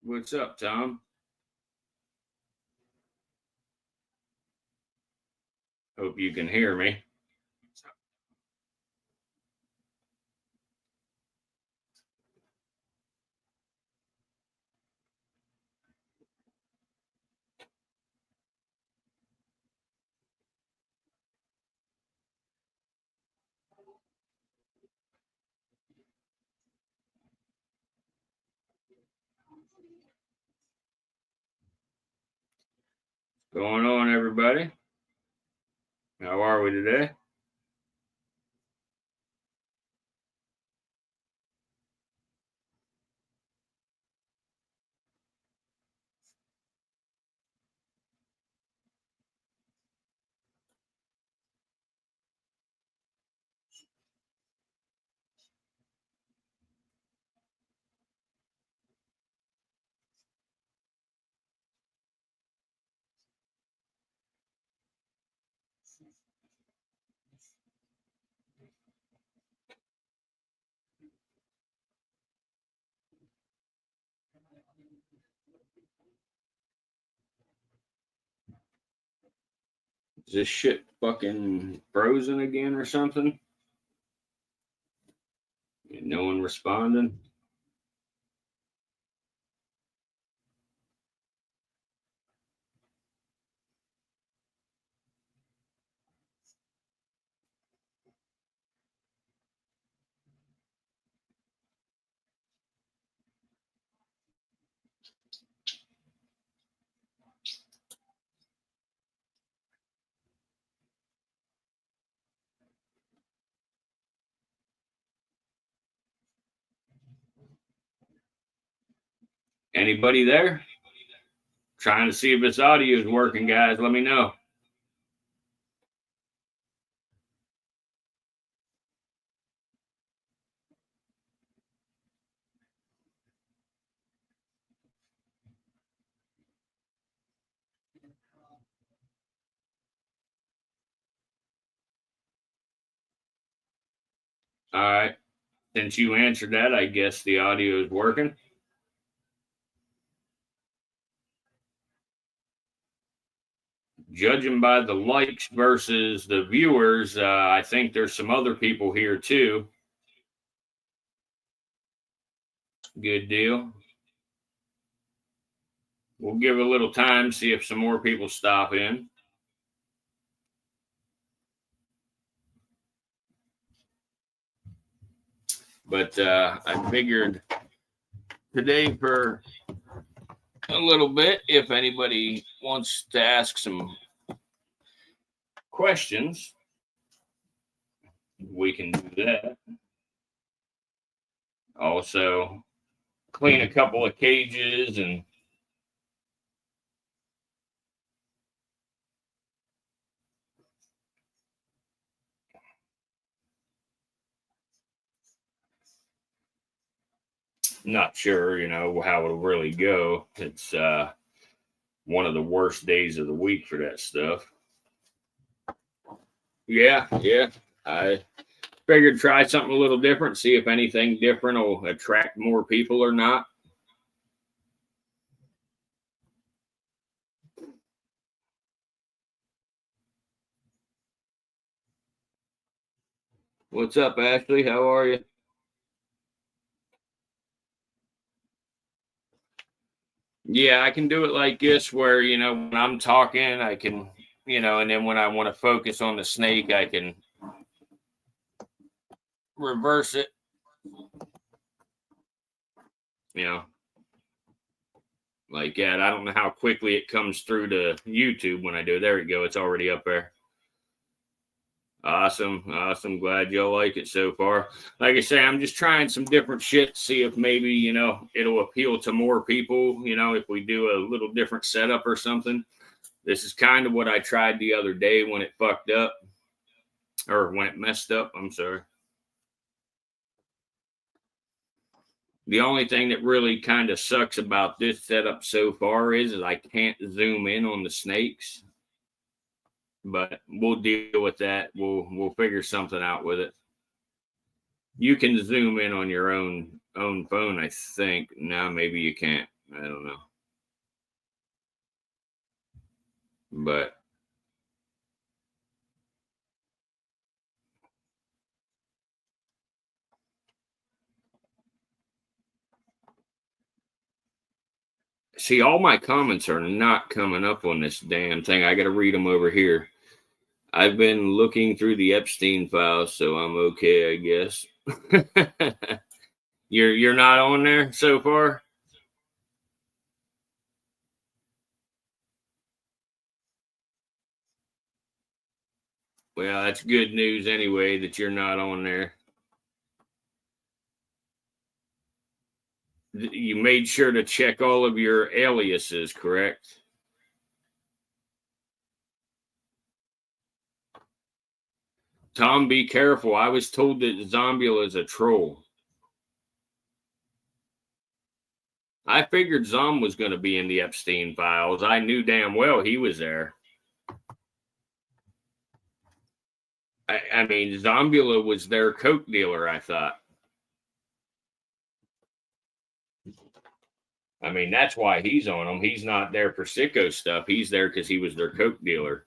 What's up, Tom? Hope you can hear me. What's going on, everybody? How are we today? Is this shit fucking frozen again or something? No one responding? Anybody there? Trying to see if this audio is working, guys. Let me know. All right. Since you answered that, I guess the audio is working. Judging by the likes versus the viewers, I think there's some other people here too. Good deal. We'll give it a little time, see if some more people stop in. But I figured today for a little bit, if anybody wants to ask some questions, we can do that. Also, clean a couple of cages and not sure, how it'll really go. It's one of the worst days of the week for that stuff. Yeah. I figured try something a little different, see if anything different will attract more people or not. What's up, Ashley? How are you? Yeah, I can do it like this where, when I'm talking, I can, and then when I want to focus on the snake, I can reverse it. Like that. I don't know how quickly it comes through to YouTube when I do it. There we go. It's already up there. Awesome. Glad y'all like it so far. Like I say, I'm just trying some different shit, see if maybe, it'll appeal to more people, if we do a little different setup or something. This is kind of what I tried the other day when it fucked up, or when it messed up. I'm sorry. The only thing that really kind of sucks about this setup so far is I can't zoom in on the snakes. But we'll deal with that. We'll figure something out with it. You can zoom in on your own phone, I think. Now maybe you can't. I don't know. But see, all my comments are not coming up on this damn thing. I got to read them over here. I've been looking through the Epstein files, so I'm okay, I guess. You're not on there so far? Well, that's good news anyway that you're not on there. You made sure to check all of your aliases, correct? Tom, be careful. I was told that Zombula is a troll. I figured Zom was going to be in the Epstein files. I knew damn well he was there. I mean, Zombula was their coke dealer, I thought. I mean, that's why he's on them. He's not there for sicko stuff. He's there because he was their coke dealer.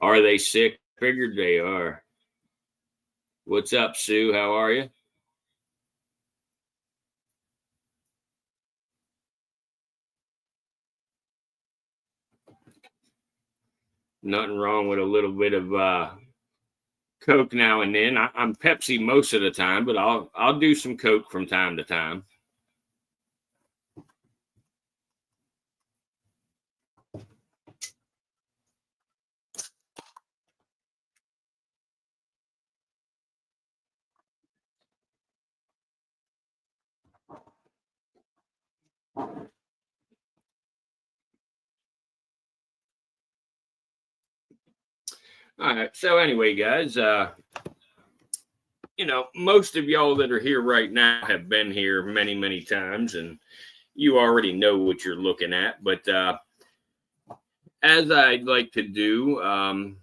Are they sick? Figured they are. What's up, Sue? How are you? Nothing wrong with a little bit of Coke now and then. I'm Pepsi most of the time, but I'll do some Coke from time to time. All right. So anyway, guys, most of y'all that are here right now have been here many, many times, and you already know what you're looking at. But as I'd like to do,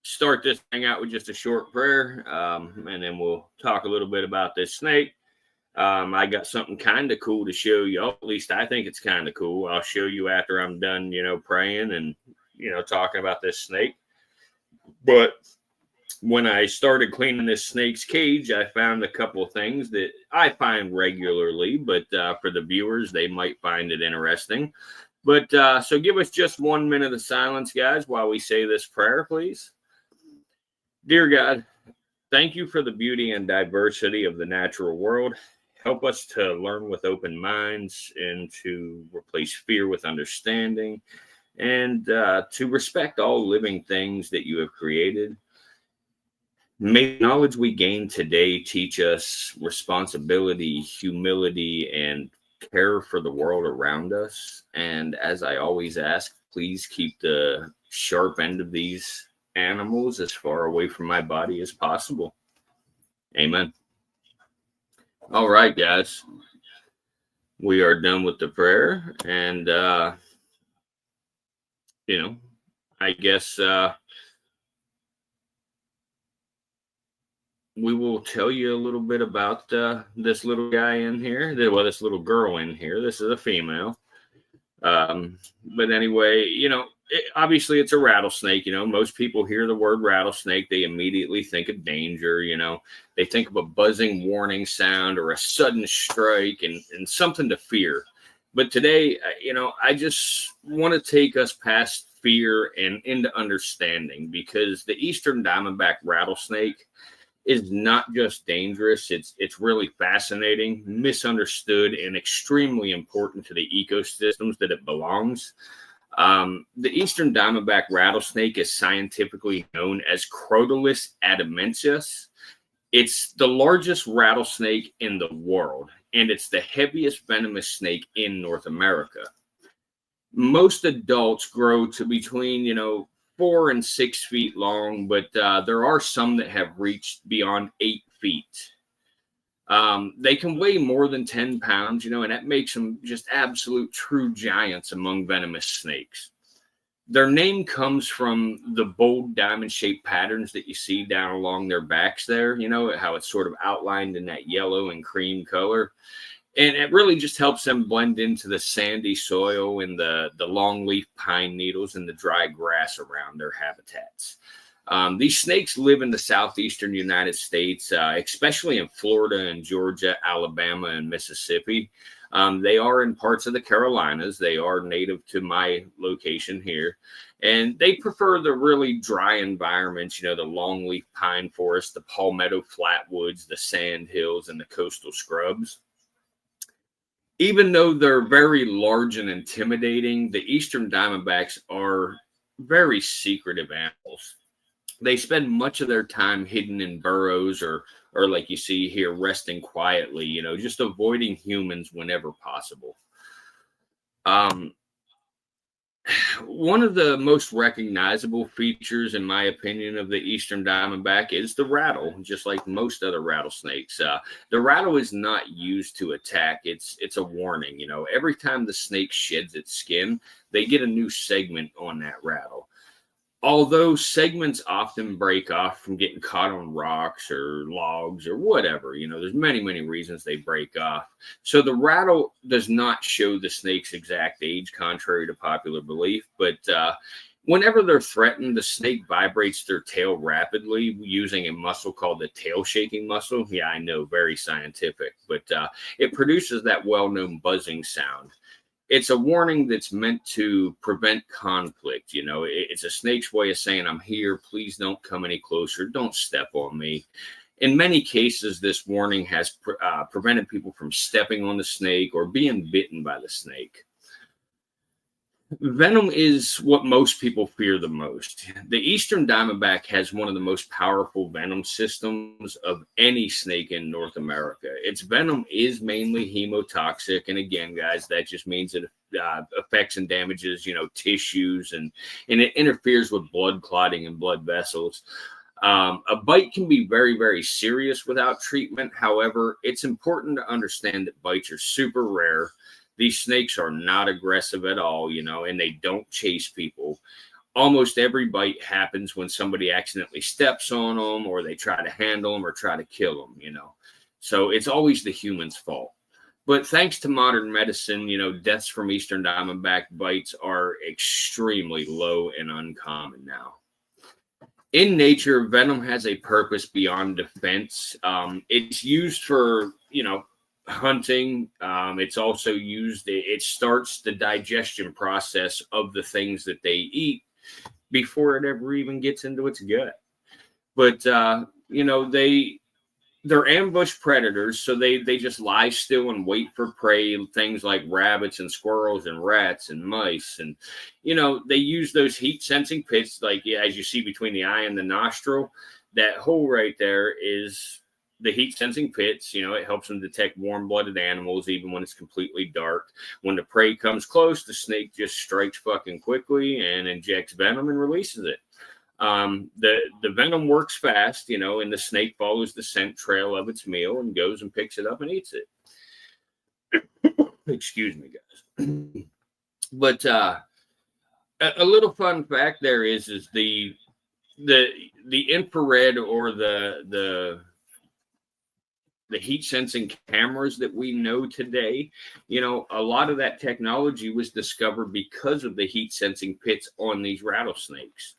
start this thing out with just a short prayer, and then we'll talk a little bit about this snake. I got something kind of cool to show you. At least I think it's kind of cool. I'll show you after I'm done, praying and, talking about this snake. But when I started cleaning this snake's cage, I found a couple of things that I find regularly, but for the viewers, they might find it interesting. But so give us just 1 minute of silence, guys, while we say this prayer, please. Dear God, thank you for the beauty and diversity of the natural world. Help us to learn with open minds and to replace fear with understanding and to respect all living things that you have created. May the knowledge we gain today teach us responsibility, humility, and care for the world around us. And as I always ask, please keep the sharp end of these animals as far away from my body as possible. Amen. All right, guys. We are done with the prayer. And, I guess we will tell you a little bit about this little guy in here. Well, this little girl in here. This is a female. But anyway, obviously it's a rattlesnake. Most people hear the word rattlesnake, they immediately think of danger. They think of a buzzing warning sound or a sudden strike and something to fear. But today, I just want to take us past fear and into understanding, because the eastern diamondback rattlesnake is not just dangerous. It's really fascinating, misunderstood, and extremely important to the ecosystems that it belongs. The eastern diamondback rattlesnake is scientifically known as Crotalus adamensis. It's the largest rattlesnake in the world, and it's the heaviest venomous snake in North America. Most adults grow to between, 4 and 6 feet long, but there are some that have reached beyond 8 feet. They can weigh more than 10 pounds, and that makes them just absolute true giants among venomous snakes. Their name comes from the bold diamond-shaped patterns that you see down along their backs there, how it's sort of outlined in that yellow and cream color. And it really just helps them blend into the sandy soil and the longleaf pine needles and the dry grass around their habitats. These snakes live in the southeastern United States, especially in Florida and Georgia, Alabama, and Mississippi. They are in parts of the Carolinas. They are native to my location here. And they prefer the really dry environments, the longleaf pine forest, the palmetto flatwoods, the sand hills, and the coastal scrubs. Even though they're very large and intimidating, the eastern diamondbacks are very secretive animals. They spend much of their time hidden in burrows or like you see here, resting quietly, just avoiding humans whenever possible. One of the most recognizable features, in my opinion, of the eastern diamondback is the rattle, just like most other rattlesnakes. The rattle is not used to attack. It's a warning. Every time the snake sheds its skin, they get a new segment on that rattle. Although segments often break off from getting caught on rocks or logs or whatever, there's many, many reasons they break off. So the rattle does not show the snake's exact age, contrary to popular belief. But whenever they're threatened, the snake vibrates their tail rapidly using a muscle called the tail shaking muscle. Yeah, I know, very scientific, but it produces that well-known buzzing sound. It's a warning that's meant to prevent conflict. It's a snake's way of saying, I'm here. Please don't come any closer. Don't step on me. In many cases, this warning has prevented people from stepping on the snake or being bitten by the snake. Venom is what most people fear the most. The eastern diamondback has one of the most powerful venom systems of any snake in North America. Its venom is mainly hemotoxic. And again, guys, that just means it affects and damages, tissues and it interferes with blood clotting and blood vessels. A bite can be very, very serious without treatment. However, it's important to understand that bites are super rare. These snakes are not aggressive at all, and they don't chase people. Almost every bite happens when somebody accidentally steps on them or they try to handle them or try to kill them, So it's always the human's fault. But thanks to modern medicine, deaths from eastern diamondback bites are extremely low and uncommon now. In nature, venom has a purpose beyond defense. It's used for, hunting. It's also used, it starts the digestion process of the things that they eat before it ever even gets into its gut. But they're ambush predators, so they just lie still and wait for prey, things like rabbits and squirrels and rats and mice. And they use those heat sensing pits, like as you see between the eye and the nostril. That hole right there is the heat sensing pits. It helps them detect warm-blooded animals even when it's completely dark. When the prey comes close, the snake just strikes fucking quickly and injects venom and releases it. The venom works fast, and the snake follows the scent trail of its meal and goes and picks it up and eats it. Excuse me, guys. But a little fun fact there is the infrared or the heat sensing cameras that we know today, a lot of that technology was discovered because of the heat sensing pits on these rattlesnakes.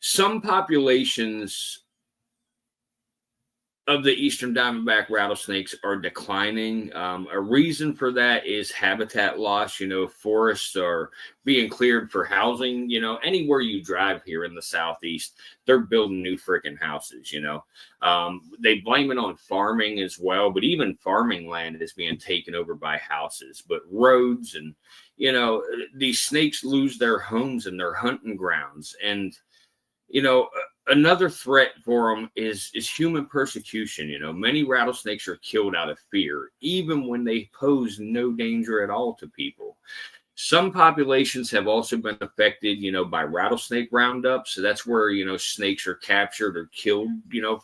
Some populations of the eastern diamondback rattlesnakes are declining. A reason for that is habitat loss. Forests are being cleared for housing. Anywhere you drive here in the Southeast, they're building new freaking houses. They blame it on farming as well, but even farming land is being taken over by houses. But roads and these snakes lose their homes and their hunting grounds. And another threat for them is human persecution. Many rattlesnakes are killed out of fear, even when they pose no danger at all to people. Some populations have also been affected, by rattlesnake roundup. So that's where, snakes are captured or killed,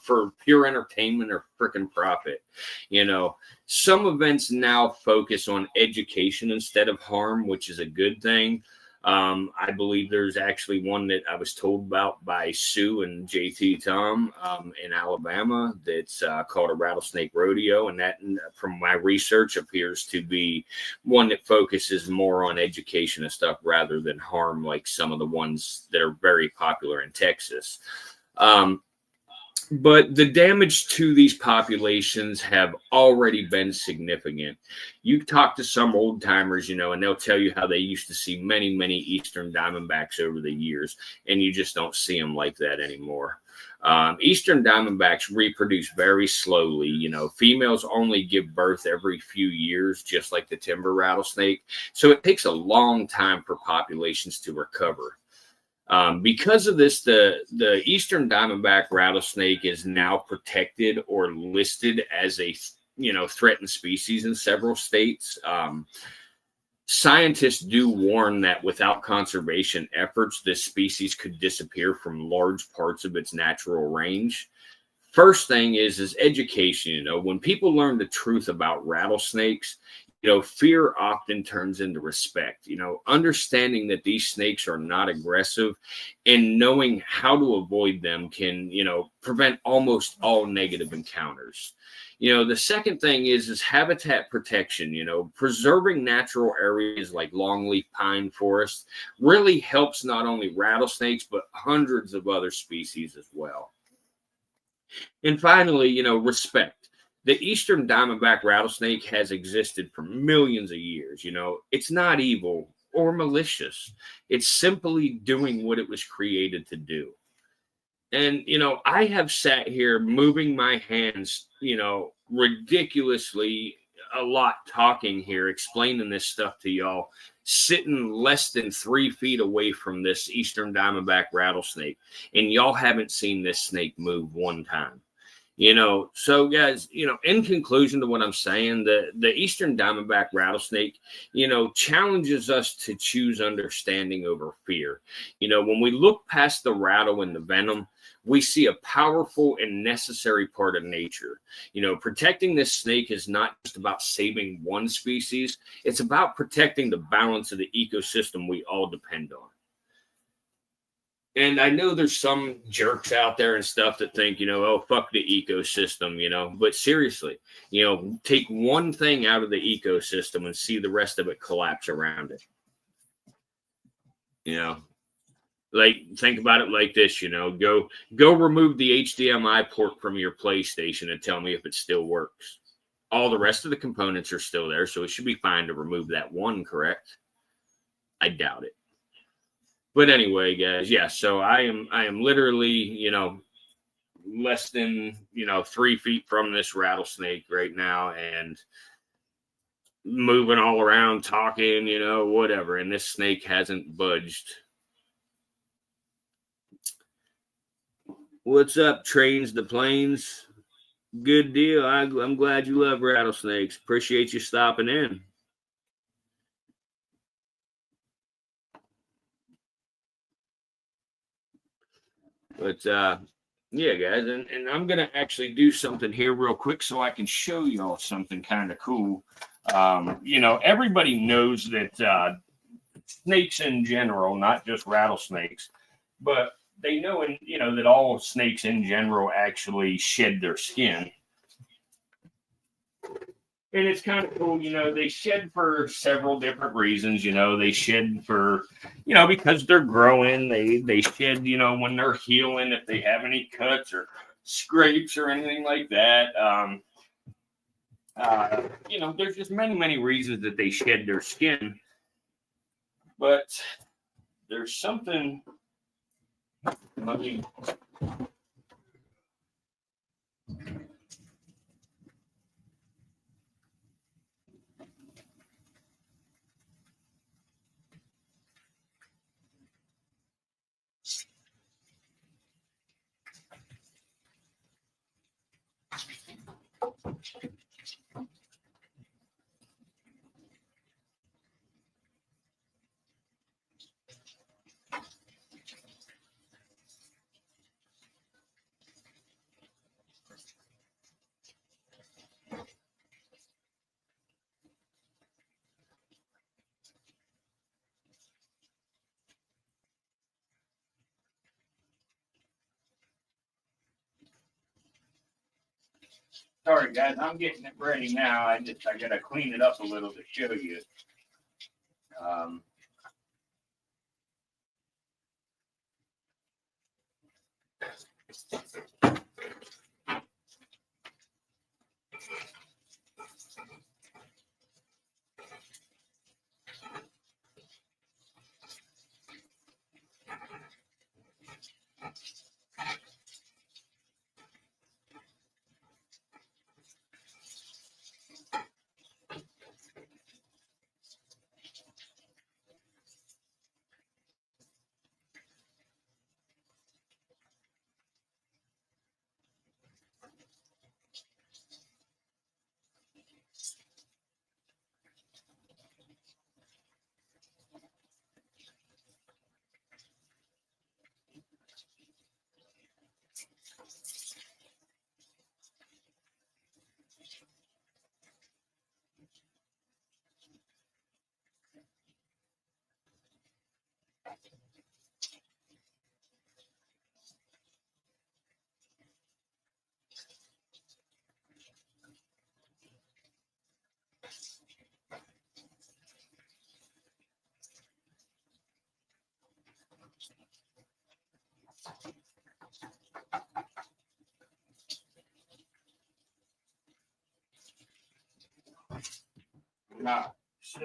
for pure entertainment or freaking profit. Some events now focus on education instead of harm, which is a good thing. I believe there's actually one that I was told about by Sue and JT Tom in Alabama that's called a rattlesnake rodeo. And that, from my research, appears to be one that focuses more on education and stuff rather than harm, like some of the ones that are very popular in Texas. But the damage to these populations have already been significant. You talk to some old timers, and they'll tell you how they used to see many, many Eastern Diamondbacks over the years, and you just don't see them like that anymore. Eastern Diamondbacks reproduce very slowly. Females only give birth every few years, just like the timber rattlesnake. So it takes a long time for populations to recover. Because of this, the Eastern Diamondback rattlesnake is now protected or listed as a threatened species in several states. Scientists do warn that without conservation efforts, this species could disappear from large parts of its natural range. First thing is education. When people learn the truth about rattlesnakes, fear often turns into respect. Understanding that these snakes are not aggressive and knowing how to avoid them can, prevent almost all negative encounters. The second thing is habitat protection. Preserving natural areas like longleaf pine forest really helps not only rattlesnakes, but hundreds of other species as well. And finally, respect. The Eastern Diamondback rattlesnake has existed for millions of years. It's not evil or malicious. It's simply doing what it was created to do. And, I have sat here moving my hands, ridiculously a lot, talking here, explaining this stuff to y'all, sitting less than 3 feet away from this Eastern Diamondback rattlesnake. And y'all haven't seen this snake move one time. So guys, in conclusion to what I'm saying, the Eastern Diamondback rattlesnake, challenges us to choose understanding over fear. When we look past the rattle and the venom, we see a powerful and necessary part of nature. Protecting this snake is not just about saving one species. It's about protecting the balance of the ecosystem we all depend on. And I know there's some jerks out there and stuff that think, oh, fuck the ecosystem, but seriously, take one thing out of the ecosystem and see the rest of it collapse around it. Like, think about it like this, go remove the HDMI port from your PlayStation and tell me if it still works. All the rest of the components are still there, so it should be fine to remove that one, correct? I doubt it. But anyway, guys, yeah, so I am literally, less than, 3 feet from this rattlesnake right now and moving all around, talking, whatever. And this snake hasn't budged. What's up, Trains the Plains? Good deal. I'm glad you love rattlesnakes. Appreciate you stopping in. But yeah, guys, and I'm gonna actually do something here real quick so I can show y'all something kind of cool. Everybody knows that snakes in general, not just rattlesnakes, but they know that all snakes in general actually shed their skin. And it's kind of cool, they shed for several different reasons. They shed for, because they're growing. They shed, when they're healing, if they have any cuts or scrapes or anything like that. There's just many, many reasons that they shed their skin. But there's something, let me... Sorry, guys, I'm getting it ready now. I gotta clean it up a little to show you. Nah, so.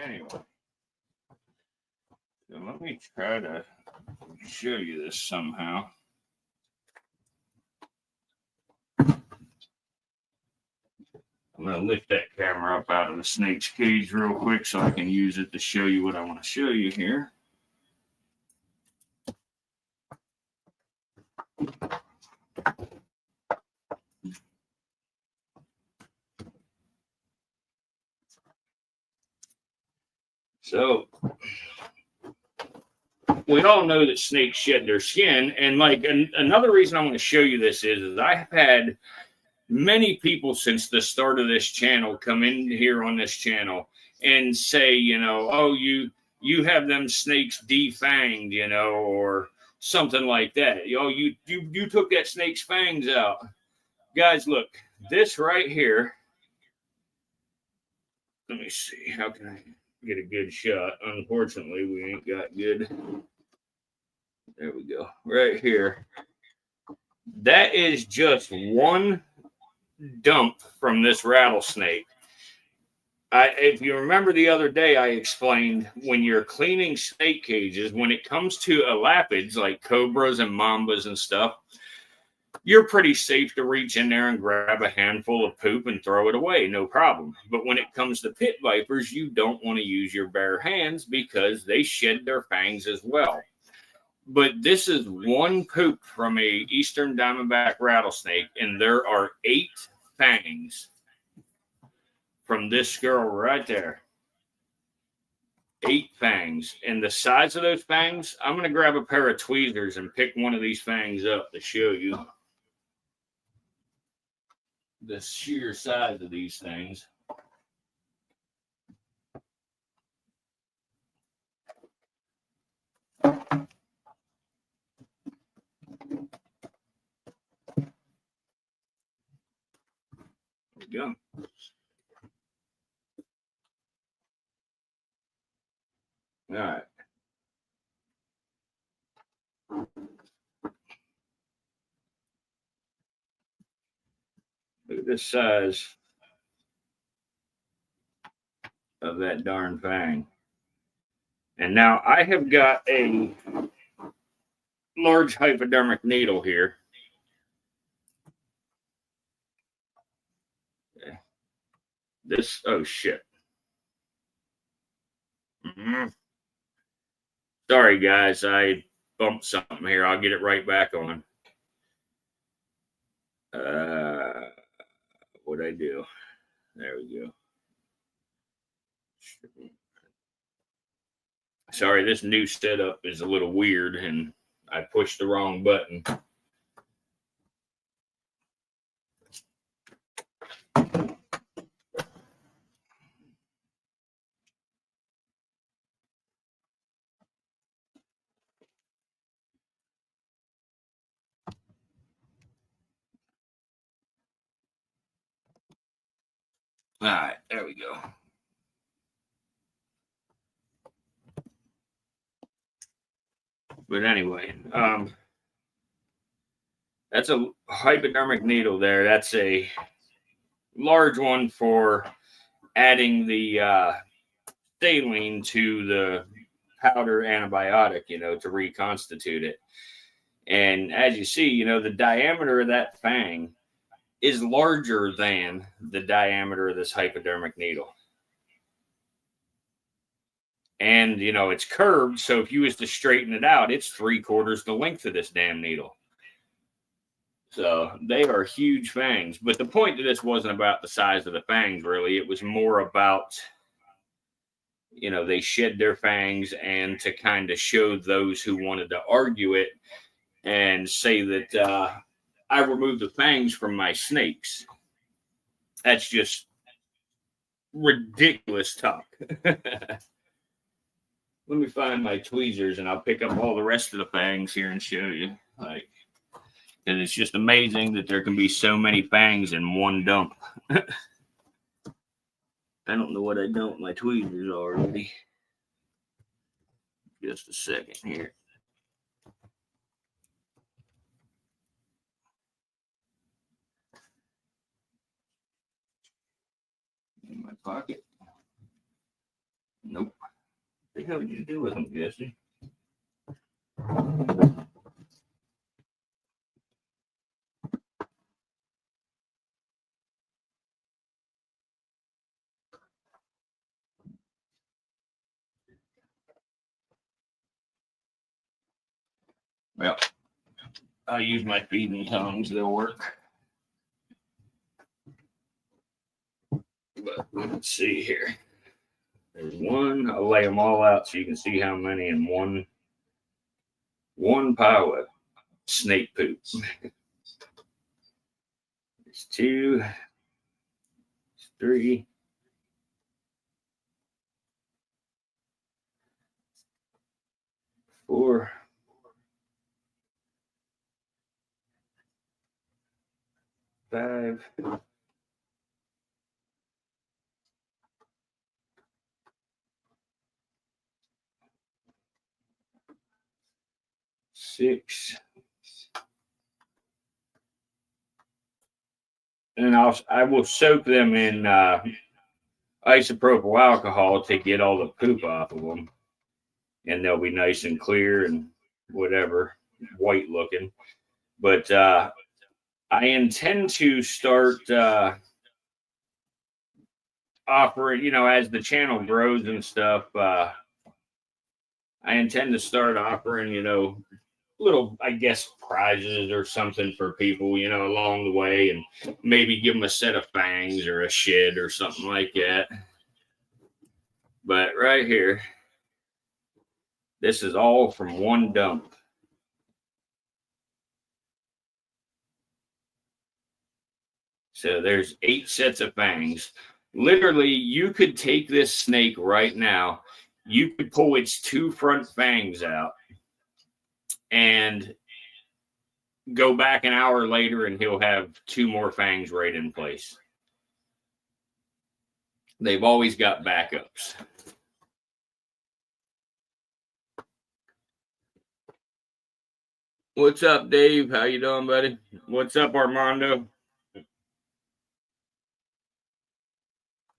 Anyway, so let me try to show you this somehow. I'm going to lift that camera up out of the snake's cage real quick so I can use it to show you what I want to show you here. So we all know that snakes shed their skin, and like another reason I want to show you this is I've had many people since the start of this channel come in here on this channel and say, you know, oh, you have them snakes defanged, you know, or something like that. You know, you took that snake's fangs out. Guys, look, this right here. Let me see. How can I get a good shot? Unfortunately, we ain't got good. There we go. Right here. That is just one dump from this rattlesnake. If you remember the other day, I explained when you're cleaning snake cages, when it comes to elapids like cobras and mambas and stuff, you're pretty safe to reach in there and grab a handful of poop and throw it away, no problem. But when it comes to pit vipers, you don't want to use your bare hands because they shed their fangs as well. But this is one poop from a eastern diamondback rattlesnake, and there are 8 fangs from this girl right there. 8 fangs. And the size of those fangs, I'm going to grab a pair of tweezers and pick one of these fangs up to show you the sheer size of these things. There we go. All right. Look at the size of that darn fang. And now I have got a large hypodermic needle here. This, oh shit. Sorry, guys, I bumped something here. I'll get it right back on. What'd I do? There we go. Sorry, this new setup is a little weird and I pushed the wrong button. All right, there we go. But anyway, that's a hypodermic needle there. That's a large one for adding the saline to the powder antibiotic, to reconstitute it. And as you see, the diameter of that fang is larger than the diameter of this hypodermic needle. And, it's curved. So if you was to straighten it out, it's 3/4 the length of this damn needle. So they are huge fangs. But the point of this wasn't about the size of the fangs, really. It was more about, they shed their fangs, and to kind of show those who wanted to argue it and say that I removed the fangs from my snakes. That's just ridiculous talk. Let me find my tweezers and I'll pick up all the rest of the fangs here and show you. And it's just amazing that there can be so many fangs in one dump. I don't know what I done with my tweezers already. Just a second here. In my pocket. Nope. What the hell did you do with them, Jesse? Well, I'll use my feeding tongs. They'll work. But let's see here. There's one. I'll lay them all out so you can see how many in one pile of snake poop. There's 2, 3, 4, 5, 6, and I will soak them in isopropyl alcohol to get all the poop off of them, and they'll be nice and clear and whatever, white looking. But I intend to start offering, as the channel grows and stuff. I intend to start offering, little, I guess, prizes or something for people, along the way, and maybe give them a set of fangs or a shed or something like that. But right here, this is all from one dump. So there's 8 sets of fangs. Literally, you could take this snake right now. You could pull its 2 front fangs out and go back an hour later and he'll have 2 more fangs right in place. They've always got backups. What's up, Dave? How you doing, buddy? What's up, Armando?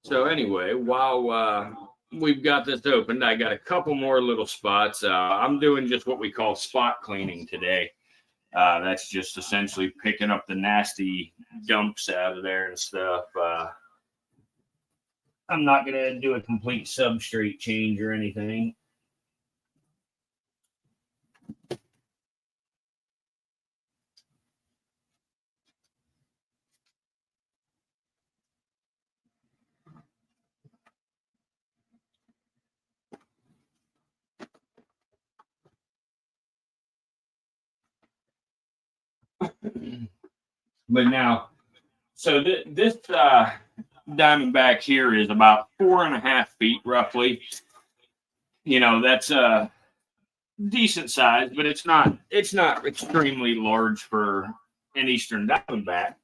So anyway, while we've got this opened, I got a couple more little spots. I'm doing just what we call spot cleaning today. That's just essentially picking up the nasty dumps out of there and stuff. I'm not going to do a complete substrate change or anything. But now, so this diamondback here is about 4.5 feet roughly. You know, that's decent size, but it's not extremely large for an eastern diamondback.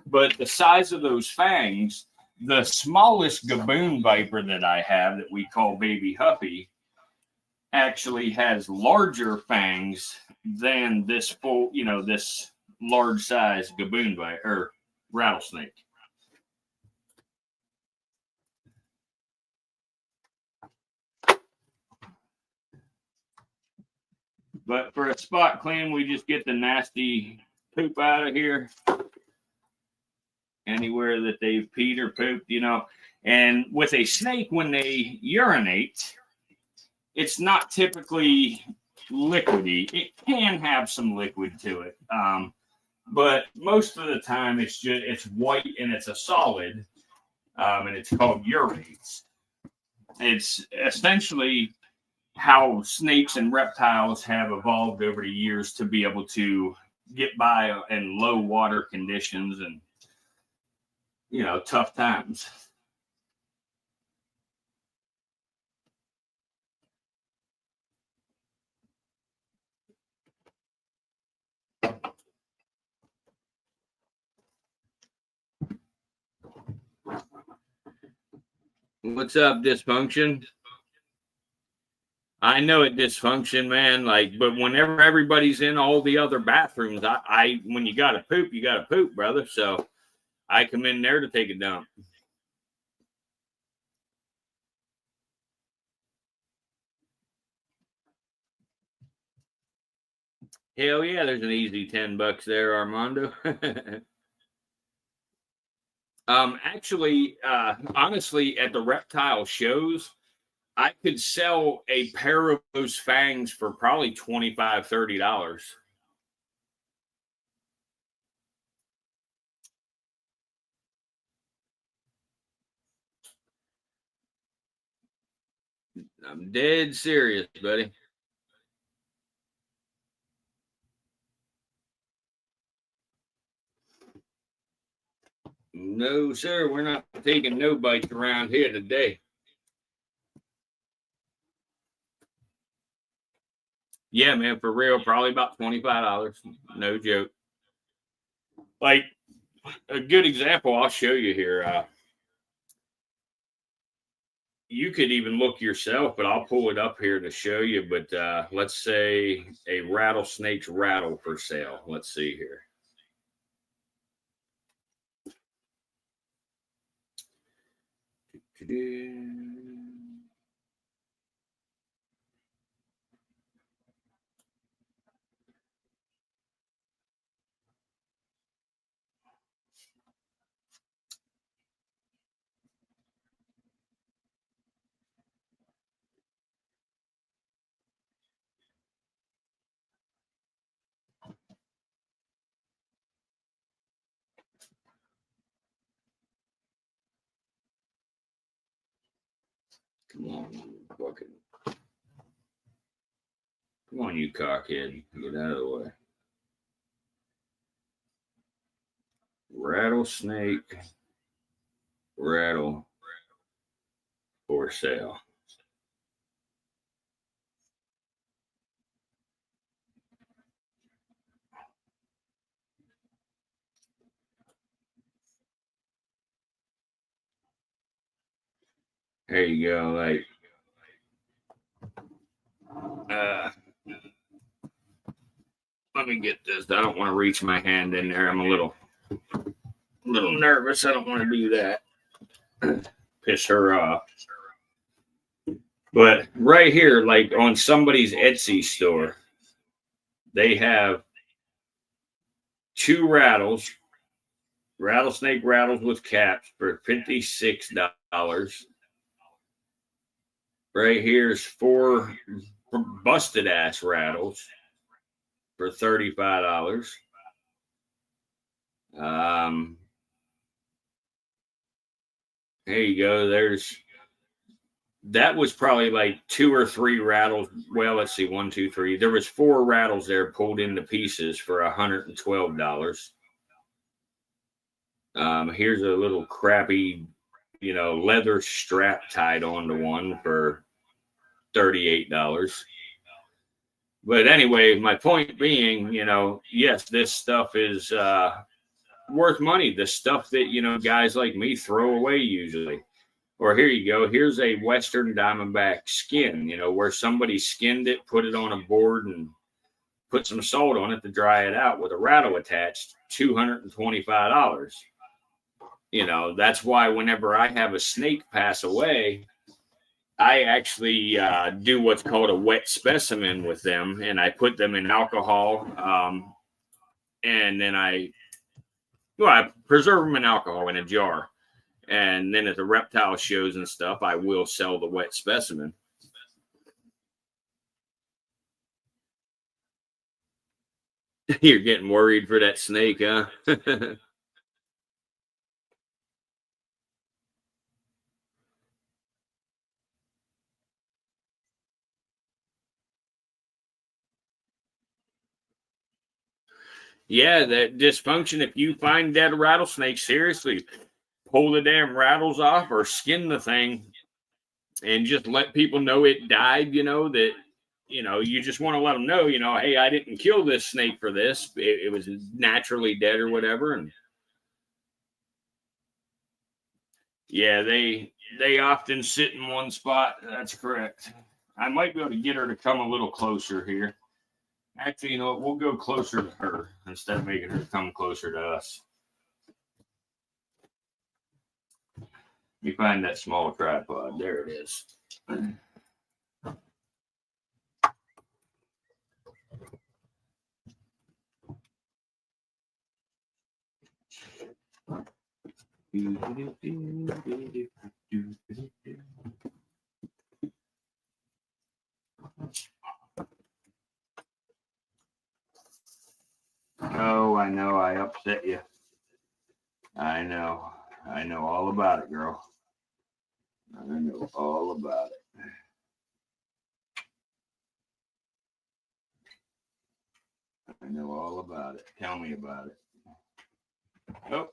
But the size of those fangs, the smallest gaboon viper that I have that we call Baby Huffy actually has larger fangs than this full, you know, this large size gaboon viper or rattlesnake. But for a spot clean, we just get the nasty poop out of here. Anywhere that they've peed or pooped, you know. And with a snake, when they urinate, it's not typically liquidy. It can have some liquid to it. But most of the time it's white and it's a solid. And it's called urates. It's essentially how snakes and reptiles have evolved over the years to be able to get by in low water conditions and, you know, tough times. What's up, dysfunction? I know it dysfunction, man. Like, but whenever everybody's in all the other bathrooms, I when you gotta poop, brother. So I come in there to take a dump. Hell yeah, there's an easy $10 there, Armando. Actually, honestly, at the reptile shows, I could sell a pair of those fangs for probably $25, $30. I'm dead serious, buddy. No, sir, we're not taking no bites around here today. Yeah, man, for real, probably about $25. No joke. Like a good example, I'll show you here. You could even look yourself, but I'll pull it up here to show you. But let's say a rattlesnake's rattle for sale. Let's see here. Come on, fucking. Come on, you cockhead. Get out of the way. Rattlesnake rattle for sale. There you go. Like, uh, Let me get this. I don't want to reach my hand in there. I'm a little nervous. I don't want to do that. Piss her off. But right here, like on somebody's Etsy store, they have 2 rattlesnake rattles with caps for $56. Right here's 4 busted ass rattles for $35. There you go. That was probably like 2 or 3 rattles. Well, let's see, 1, 2, 3. There was 4 rattles there pulled into pieces for $112. Here's a little crappy, leather strap tied onto one for $38. But anyway, my point being, yes, this stuff is worth money. The stuff that, guys like me throw away usually. Or here you go. Here's a Western Diamondback skin, where somebody skinned it, put it on a board, and put some salt on it to dry it out with a rattle attached, $225. That's why whenever I have a snake pass away, I actually do what's called a wet specimen with them, and I put them in alcohol, and then I preserve them in alcohol in a jar. And then at the reptile shows and stuff, I will sell the wet specimen. You're getting worried for that snake, huh? Yeah, that dysfunction. If you find dead rattlesnake, seriously, pull the damn rattles off or skin the thing and just let people know it died, that, you just want to let them know, hey, I didn't kill this snake for this. It was naturally dead or whatever. And yeah, they often sit in one spot. That's correct. I might be able to get her to come a little closer here. Actually, we'll go closer to her instead of making her come closer to us. Let me find that small tripod. There it is. Oh, I know I upset you. I know all about it, girl. I know all about it. I know all about it. Tell me about it. Oh,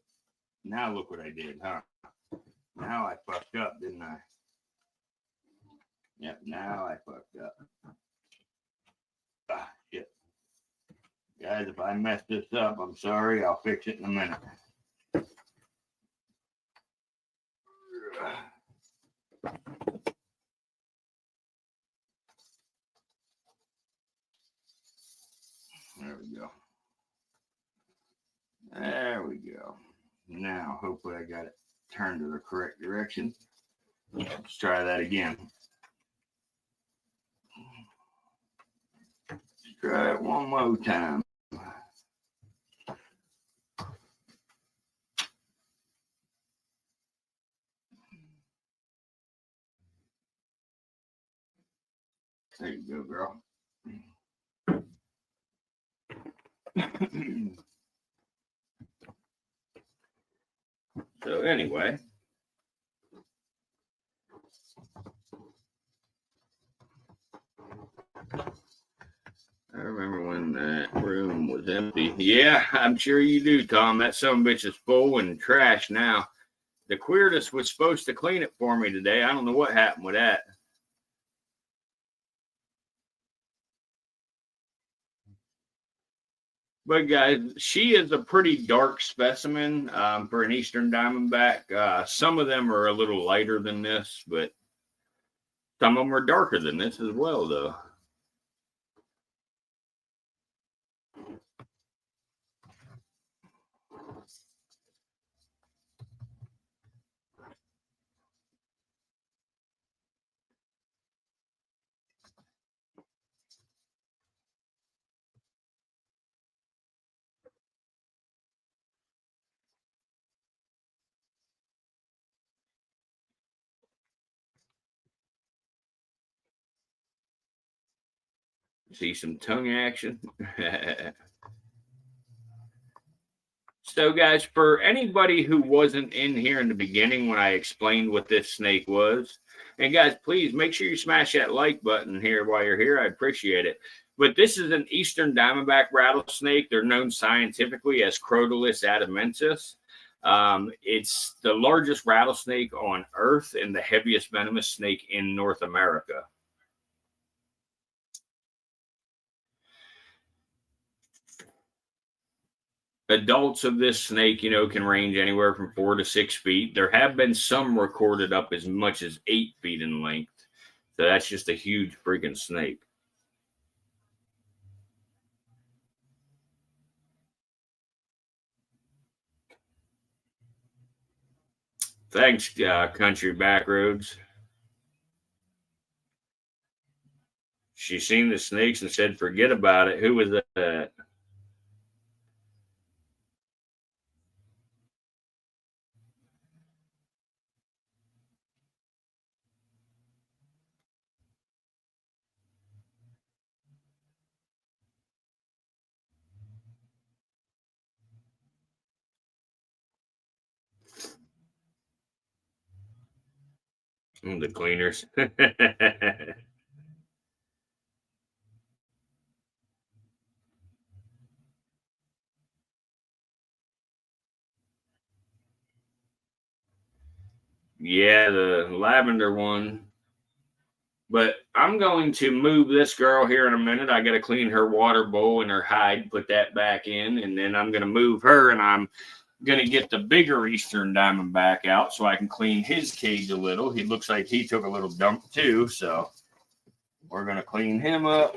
now look what I did, huh? Now I fucked up, didn't I? Yep, now I fucked up. Ah, shit. Guys, if I mess this up, I'm sorry. I'll fix it in a minute. There we go. There we go. Now, hopefully I got it turned to the correct direction. Let's try that again. Let's try it one more time. There you go, girl. So anyway, I remember when that room was empty. Yeah, I'm sure you do, Tom. That sumbitch is full and trash now. The queerness was supposed to clean it for me today. I don't know what happened with that. But guys, she is a pretty dark specimen for an Eastern Diamondback. Some of them are a little lighter than this, but some of them are darker than this as well, though. See some tongue action. So, guys, for anybody who wasn't in here in the beginning when I explained what this snake was, and guys, please make sure you smash that like button here while you're here. I appreciate it. But this is an eastern diamondback rattlesnake. They're known scientifically as Crotalus adamantus. It's the largest rattlesnake on Earth and the heaviest venomous snake in North America. Adults of this snake, can range anywhere from 4 to 6 feet. There have been some recorded up as much as 8 feet in length. So that's just a huge freaking snake. Thanks, Country Backroads. She seen the snakes and said, forget about it. Who was that? The cleaners. Yeah, the lavender one. But I'm going to move this girl here in a minute. I got to clean her water bowl and her hide, put that back in, and then I'm going to move her, and I'm going to get the bigger eastern diamondback out so I can clean his cage a little. He looks like he took a little dump too, so we're going to clean him up.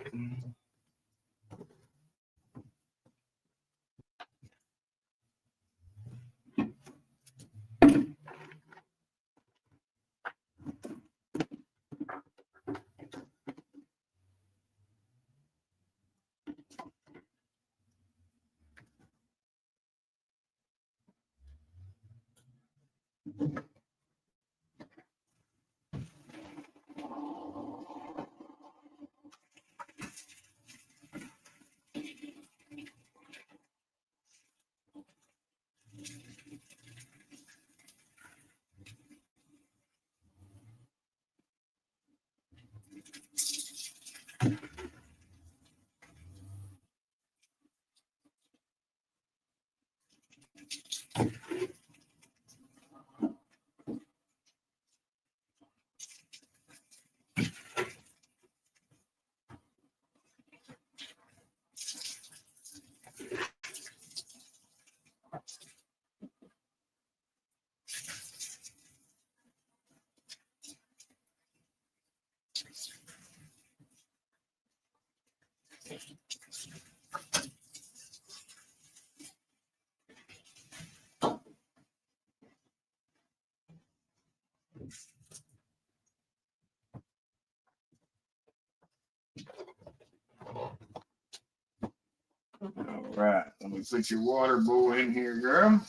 All right, let me put your water bowl in here, girl.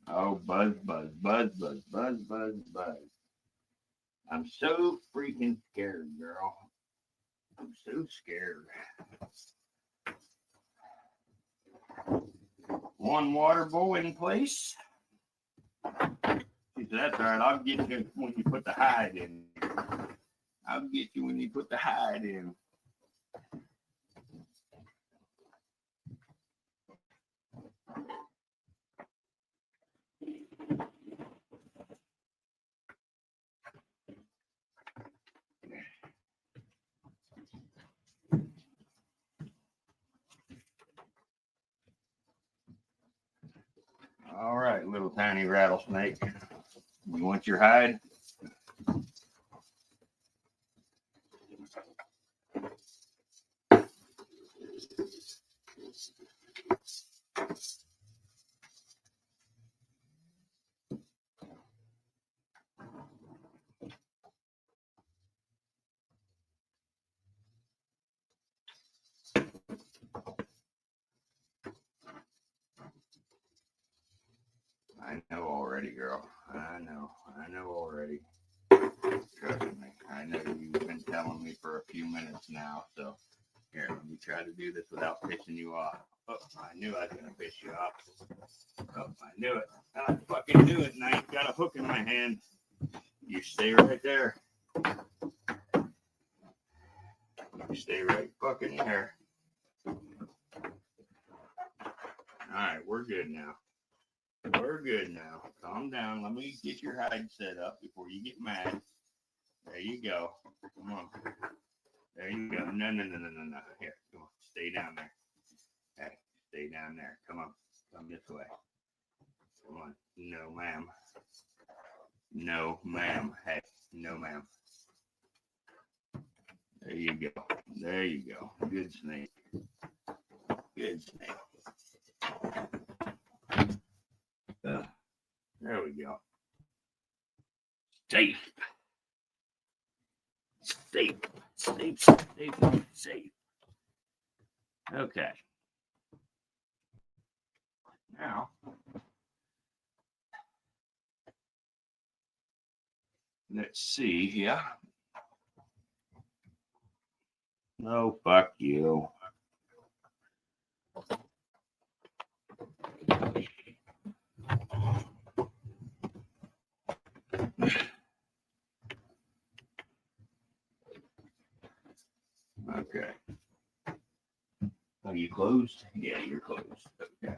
Oh, buzz, buzz, buzz, buzz, buzz, buzz, buzz. I'm so freaking scared, girl. I'm so scared. One water bowl in place. She said, that's all right. I'll get you when you put the hide in. I'll get you when you put the hide in. All right, little tiny rattlesnake. You want your hide? I know already, girl. I know already. Trust me. I know you've been telling me for a few minutes now. So here, let me try to do this without pissing you off. Oh, I knew I was going to piss you off. Oh, I knew it. I fucking knew it, and I ain't got a hook in my hand. You stay right there. You stay right fucking there. All right, we're good now. We're good now. Calm down. Let me get your hide set up before you get mad. There you go. Come on. There you go. No. Here, come on. Stay down there. Hey, stay down there. Come on. Come this way. Come on. No, ma'am. No, ma'am. Hey, no, ma'am. There you go. There you go. Good snake. Good snake. There we go. Safe. Safe. Safe. Safe. Safe. Okay. Now, let's see here. Oh, fuck you. Okay. Are you closed? Yeah, you're closed. Okay.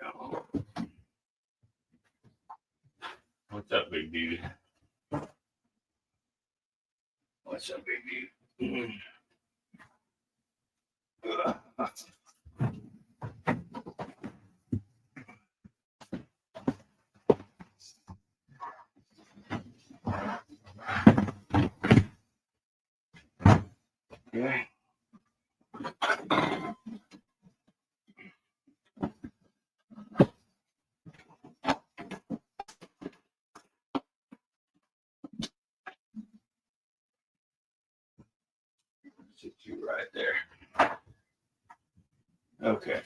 No. What's up, big dude? What's up, big dude? Okay. Sit you right there. Okay.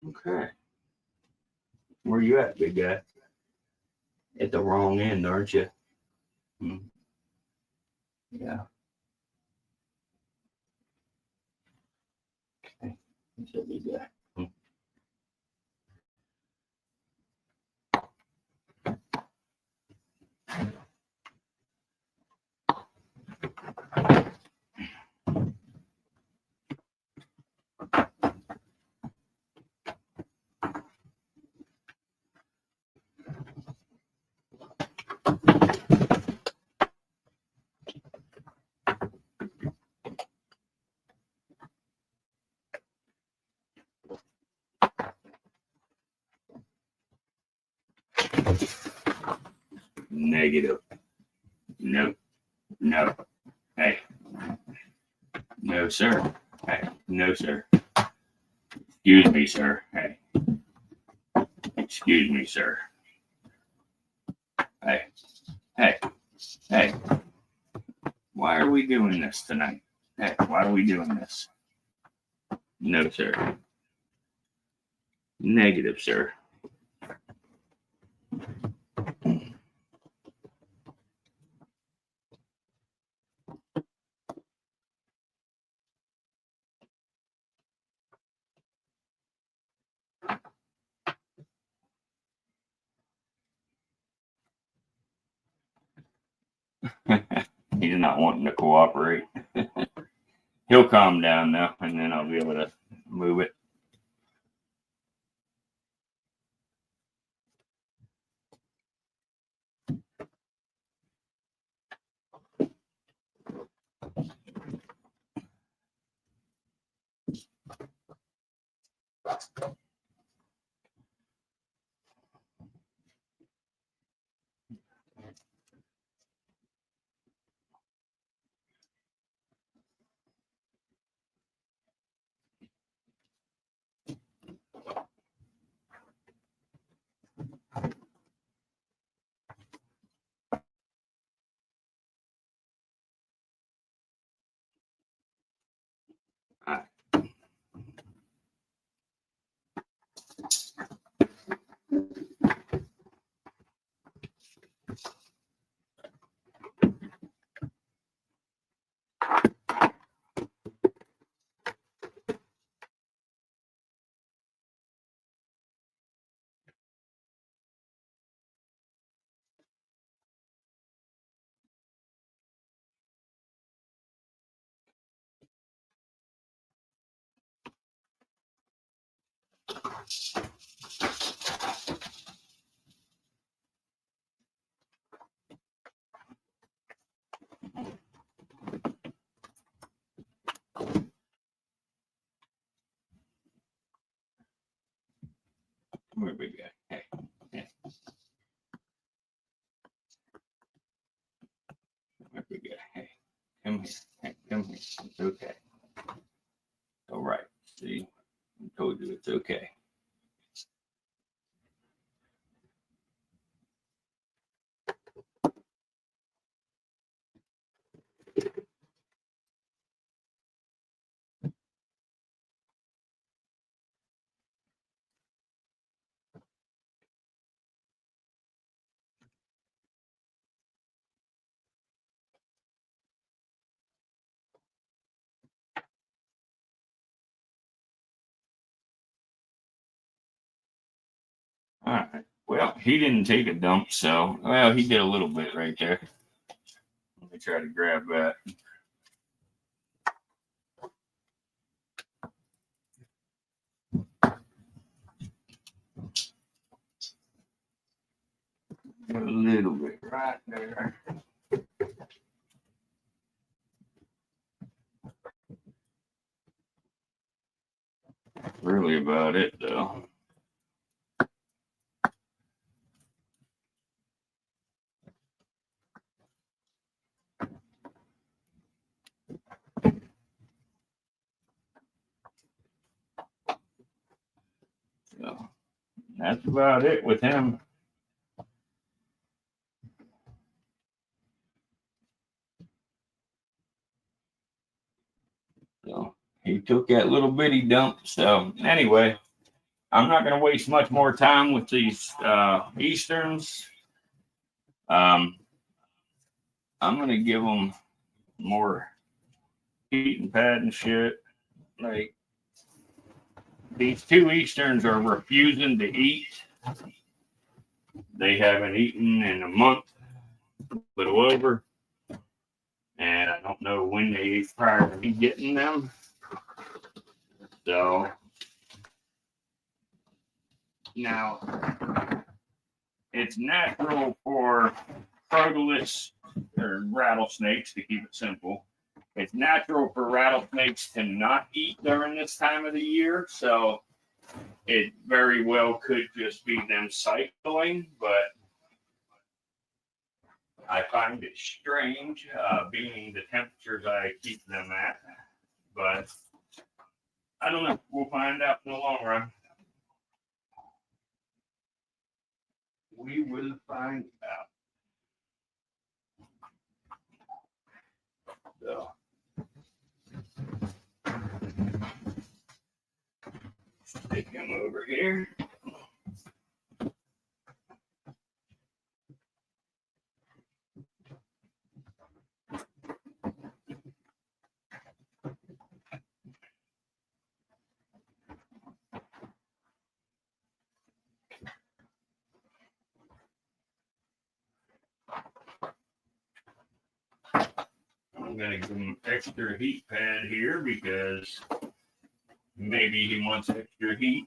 Okay. Where you at, big guy? At the wrong end, aren't you? Hmm. Yeah. Okay. That's a big guy. Hmm. Negative. No. No. Hey. No, sir. Hey. No, sir. Excuse me, sir. Hey. Excuse me, sir. Hey. Hey. Hey. Why are we doing this tonight? Hey, why are we doing this? No, sir. Negative, sir. He's not wanting to cooperate. He'll calm down now, and then I'll be able to move it. All right. Where we go? Hey, hey. Where we go? Hey, come here. Hey, come here. It's okay. All right. See, I told you it's okay. All right. Well, he didn't take a dump, so well, he did a little bit right there. Let me try to grab that. A little bit right there. Really about it, though. So that's about it with him. So he took that little bitty dump. So anyway, I'm not going to waste much more time with these Easterns. I'm going to give them more heating pad and shit. Like these two Easterns are refusing to eat. They haven't eaten in a month, a little over. And I don't know when they ate prior to me getting them. So now it's natural for protolus or rattlesnakes, to keep it simple. It's natural for rattlesnakes to not eat during this time of the year. So it very well could just be them cycling, but I find it strange, being the temperatures I keep them at. But I don't know. We'll find out in the long run. We will find out. So, stick him over here. I'm going to give him extra heat pad here because maybe he wants extra heat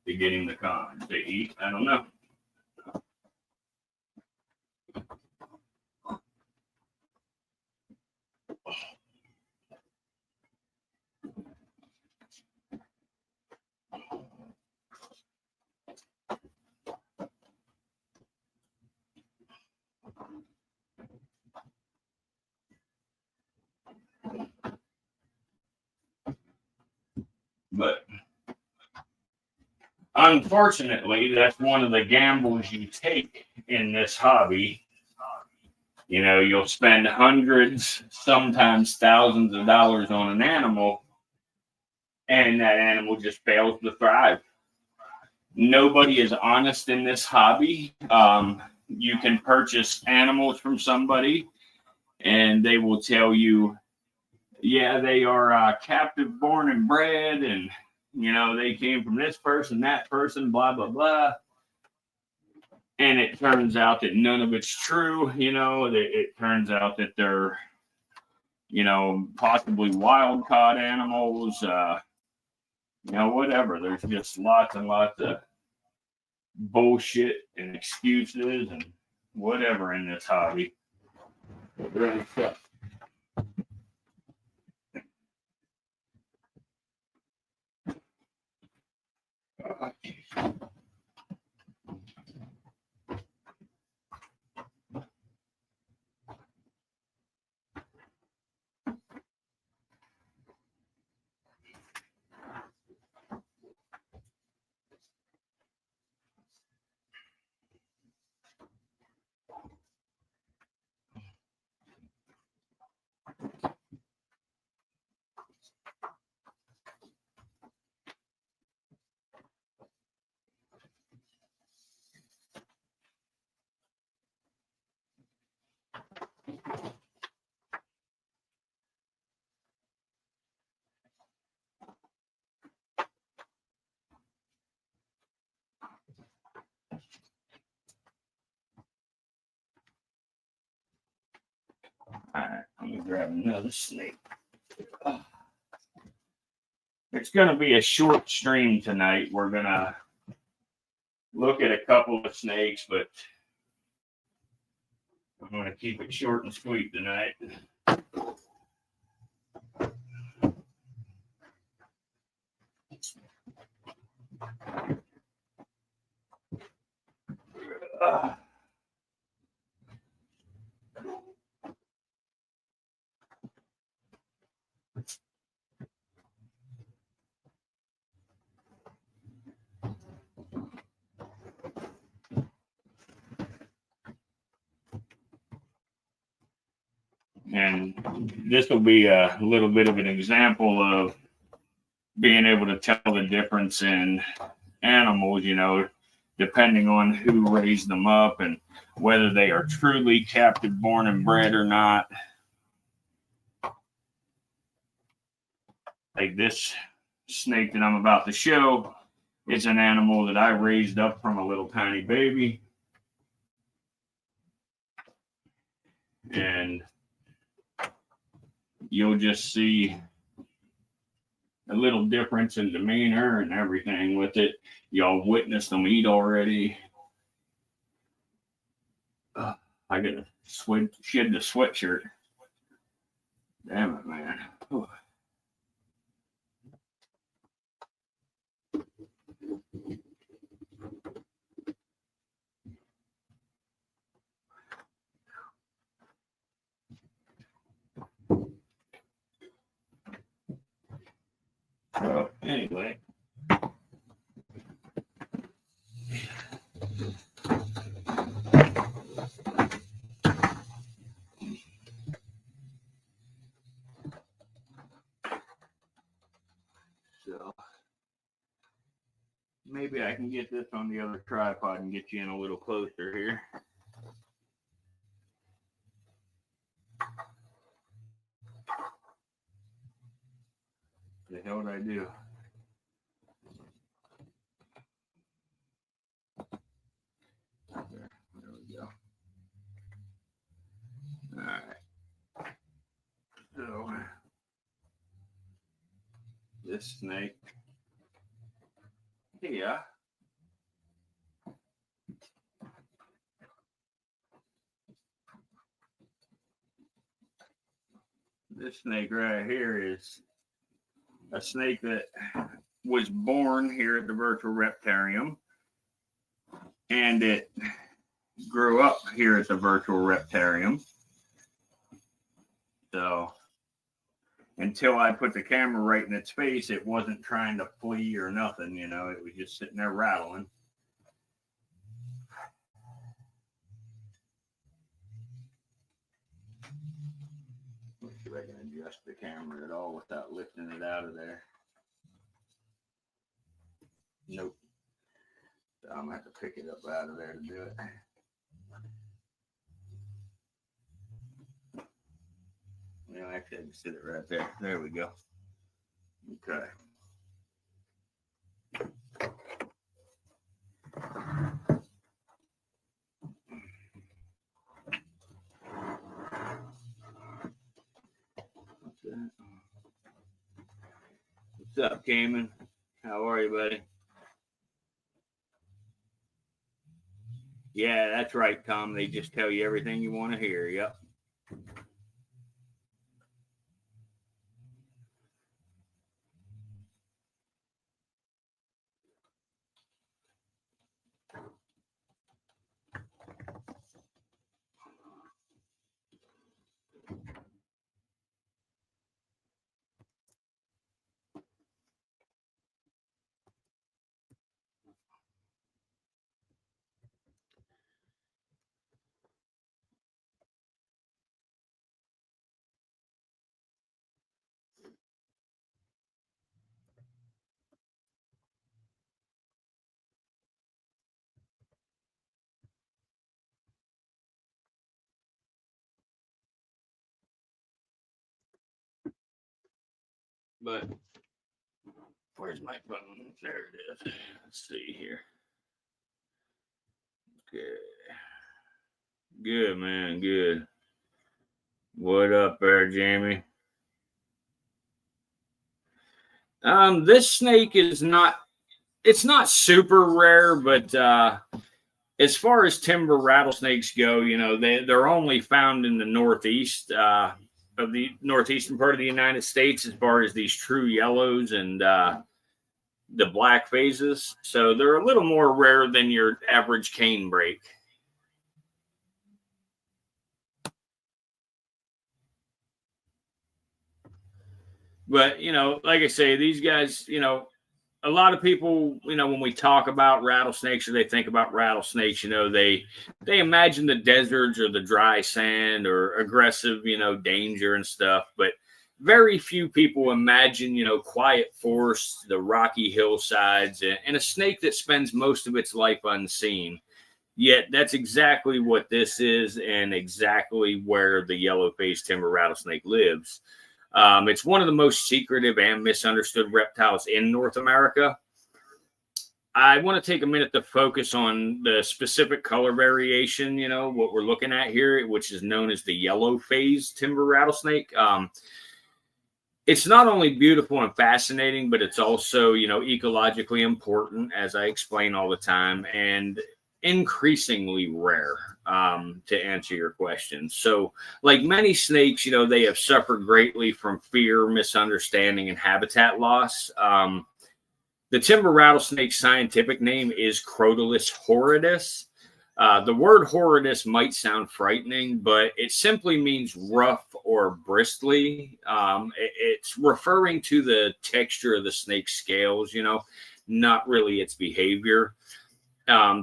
to get him the cons to eat. I don't know. But unfortunately, that's one of the gambles you take in this hobby You know, you'll spend hundreds, sometimes thousands of dollars on an animal, and that animal just fails to thrive. Nobody is honest in this hobby. You can purchase animals from somebody, and they will tell you, yeah, they are captive born and bred, and you know, they came from this person, that person, blah blah blah. And it turns out that none of it's true. You know, it turns out that they're, you know, possibly wild caught animals. You know, whatever. There's just lots and lots of bullshit and excuses and whatever in this hobby. It really sucks. All right, let me grab another snake. It's going to be a short stream tonight. We're going to look at a couple of snakes, but I'm going to keep it short and sweet tonight. And this will be a little bit of an example of being able to tell the difference in animals, you know, depending on who raised them up and whether they are truly captive born and bred or not. Like this snake that I'm about to show, it's an animal that I raised up from a little tiny baby. And you'll just see a little difference in demeanor and everything with it. Y'all witnessed them eat already. I gotta shed the sweatshirt. Damn it, man. Whew. So anyway, so maybe I can get this on the other tripod and get you in a little closer here. The hell did I do? There we go. All right. So this snake here this snake right here is a snake that was born here at the virtual Reptarium, and it grew up here at the virtual Reptarium. So until I put the camera right in its face, it wasn't trying to flee or nothing, you know, it was just sitting there rattling. Let's see if I can adjust the camera at all without lifting it out of there. Nope. So I'm gonna have to pick it up out of there to do it. You know, actually, I can sit it right there. There we go. Okay. What's that? What's up, Cayman? How are you, buddy? Yeah, that's right, Tom. They just tell you everything you want to hear. Yep. But where's my phone? There it is. Let's see here. Okay. Good, man. Good. What up there, Jamie? This snake is not, it's not super rare, but as far as timber rattlesnakes go, you know, they're only found in the northeast of the northeastern part of the United States as far as these true yellows and the black phases. So they're a little more rare than your average cane break. But, you know, like I say, these guys, you know, a lot of people, you know, when we talk about rattlesnakes or they think about rattlesnakes, you know, they imagine the deserts or the dry sand or aggressive, you know, danger and stuff. But very few people imagine, you know, quiet forests, the rocky hillsides, and a snake that spends most of its life unseen. Yet that's exactly what this is and exactly where the yellow-faced timber rattlesnake lives. It's one of the most secretive and misunderstood reptiles in North America. I want to take a minute to focus on the specific color variation, you know, what we're looking at here, which is known as the yellow phase timber rattlesnake. It's not only beautiful and fascinating, but it's also, you know, ecologically important, as I explain all the time, and increasingly rare, to answer your question. So, like many snakes, you know, they have suffered greatly from fear, misunderstanding, and habitat loss. The timber rattlesnake's scientific name is Crotalus horridus. The word horridus might sound frightening, but it simply means rough or bristly. It's referring to the texture of the snake's scales, you know, not really its behavior.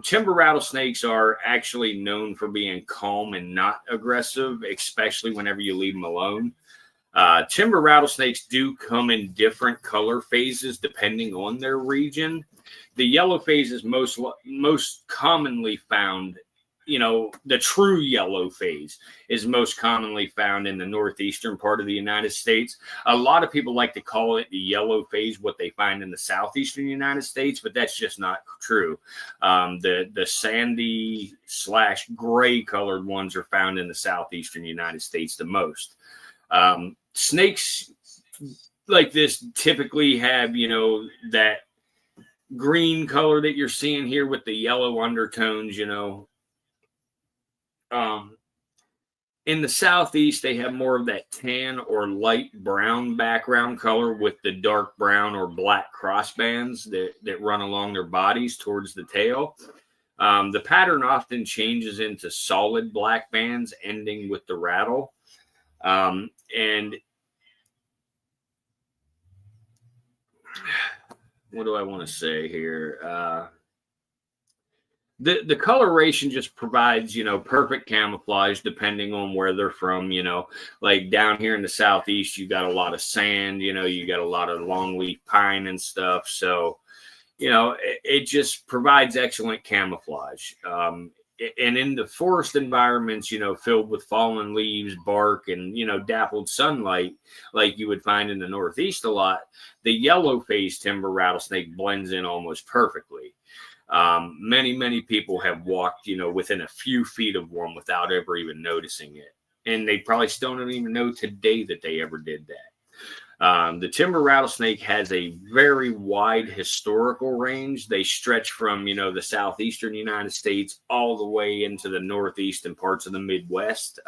Timber rattlesnakes are actually known for being calm and not aggressive, especially whenever you leave them alone. Timber rattlesnakes do come in different color phases depending on their region. The yellow phase is most commonly found, you know, the true yellow phase is most commonly found in the northeastern part of the United States. A lot of people like to call it the yellow phase, what they find in the southeastern United States, but that's just not true. The sandy / gray colored ones are found in the southeastern United States the most. Snakes like this typically have, you know, that green color that you're seeing here with the yellow undertones, you know. In the southeast, they have more of that tan or light brown background color with the dark brown or black crossbands that run along their bodies towards the tail. The pattern often changes into solid black bands ending with the rattle. And what do I want to say here? The coloration just provides, perfect camouflage depending on where they're from. Like down here in the southeast, you got a lot of sand, you got a lot of longleaf pine and stuff. So, it just provides excellent camouflage. And in the forest environments, filled with fallen leaves, bark, and, dappled sunlight, like you would find in the Northeast a lot, the yellow-faced timber rattlesnake blends in almost perfectly. Many people have walked, within a few feet of one without ever even noticing it. And they probably still don't even know today that they ever did that. The timber rattlesnake has a very wide historical range. They stretch from, the southeastern United States all the way into the Northeast and parts of the Midwest.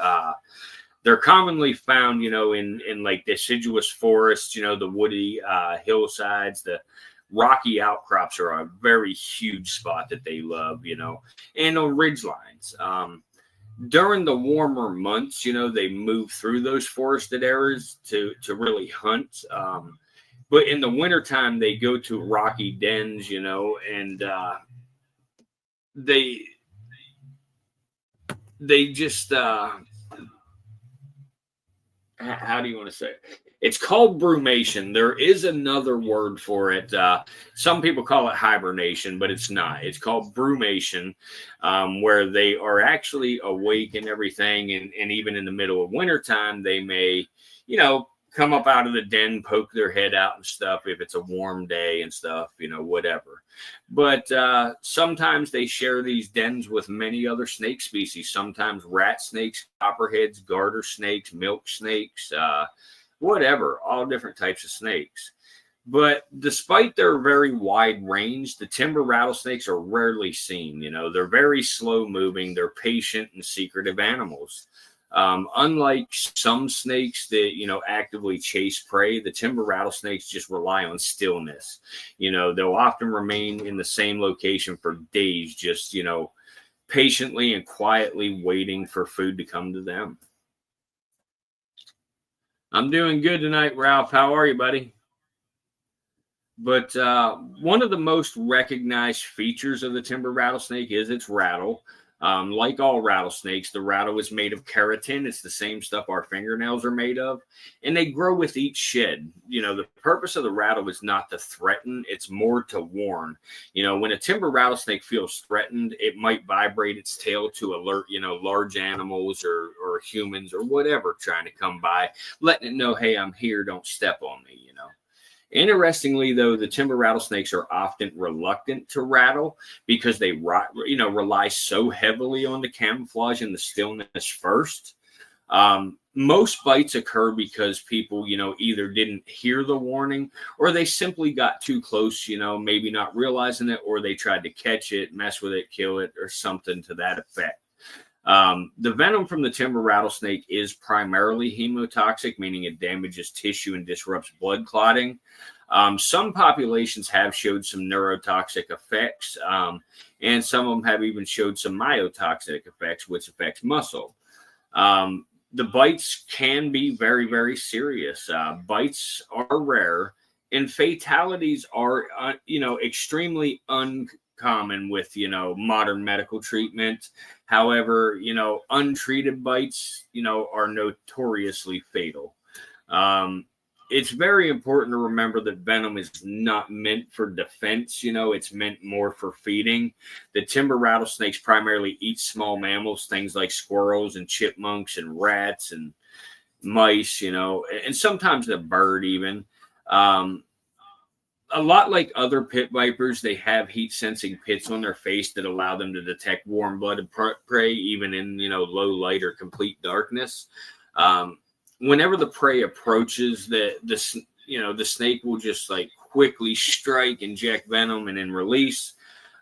They're commonly found, in like deciduous forests, the woody hillsides. The rocky outcrops are a very huge spot that they love, and on ridge lines. During the warmer months, they move through those forested areas to really hunt. But in the wintertime, they go to rocky dens, and they just, how do you want to say it? It's called brumation. There is another word for it. Some people call it hibernation, but it's not. It's called brumation, where they are actually awake and everything. And even in the middle of wintertime, they may, come up out of the den, poke their head out and stuff if it's a warm day and stuff, whatever. But sometimes they share these dens with many other snake species, sometimes rat snakes, copperheads, garter snakes, milk snakes, whatever, all different types of snakes. But despite their very wide range, the timber rattlesnakes are rarely seen. They're very slow moving. They're patient and secretive animals. Unlike some snakes that, actively chase prey, the timber rattlesnakes just rely on stillness. They'll often remain in the same location for days, just, patiently and quietly waiting for food to come to them. I'm doing good tonight, Ralph. How are you, buddy? But one of the most recognized features of the timber rattlesnake is its rattle. Like all rattlesnakes, the rattle is made of keratin. It's the same stuff our fingernails are made of. And they grow with each shed. The purpose of the rattle is not to threaten. It's more to warn. When a timber rattlesnake feels threatened, it might vibrate its tail to alert, large animals or humans or whatever trying to come by, letting it know, hey, I'm here. Don't step on me, Interestingly, though, the timber rattlesnakes are often reluctant to rattle because they, rely so heavily on the camouflage and the stillness first. Most bites occur because people, either didn't hear the warning or they simply got too close, maybe not realizing it, or they tried to catch it, mess with it, kill it, or something to that effect. The venom from the timber rattlesnake is primarily hemotoxic, meaning it damages tissue and disrupts blood clotting. Some populations have showed some neurotoxic effects, and some of them have even showed some myotoxic effects, which affects muscle. The bites can be very, very serious. Bites are rare, and fatalities are, extremely uncommon with, modern medical treatment. However, untreated bites, are notoriously fatal. It's very important to remember that venom is not meant for defense. It's meant more for feeding. The timber rattlesnakes primarily eat small mammals, things like squirrels and chipmunks and rats and mice, and sometimes a bird even. A lot like other pit vipers, they have heat-sensing pits on their face that allow them to detect warm-blooded prey, even in, low light or complete darkness. Whenever the prey approaches, the snake will just like quickly strike, inject venom, and then release.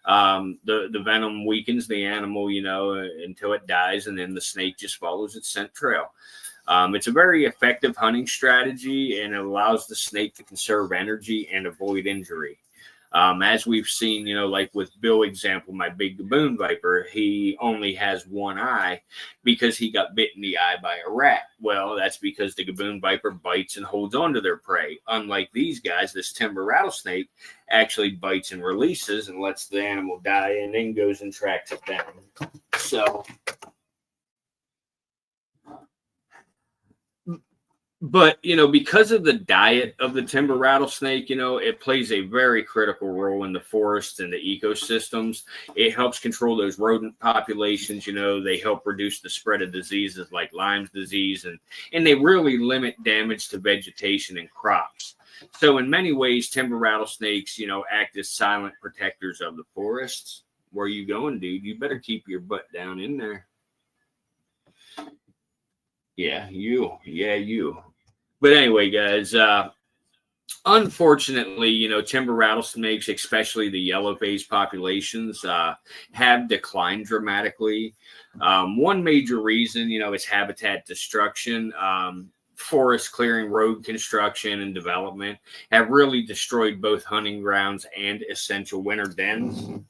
The venom weakens the animal, until it dies, and then the snake just follows its scent trail. It's a very effective hunting strategy, and it allows the snake to conserve energy and avoid injury. As we've seen, like with Bill example, my big gaboon viper, he only has one eye because he got bit in the eye by a rat. Well, that's because the gaboon viper bites and holds on to their prey. Unlike these guys, this timber rattlesnake actually bites and releases and lets the animal die and then goes and tracks it down. So, but, because of the diet of the timber rattlesnake, it plays a very critical role in the forests and the ecosystems. It helps control those rodent populations. They help reduce the spread of diseases like Lyme's disease, and they really limit damage to vegetation and crops. So in many ways, timber rattlesnakes, act as silent protectors of the forests. Where are you going, dude? You better keep your butt down in there. Yeah, you. Yeah, you. But anyway, guys, unfortunately, timber rattlesnakes, especially the yellow-faced populations, have declined dramatically. One major reason, is habitat destruction. Forest clearing, road construction, and development have really destroyed both hunting grounds and essential winter dens.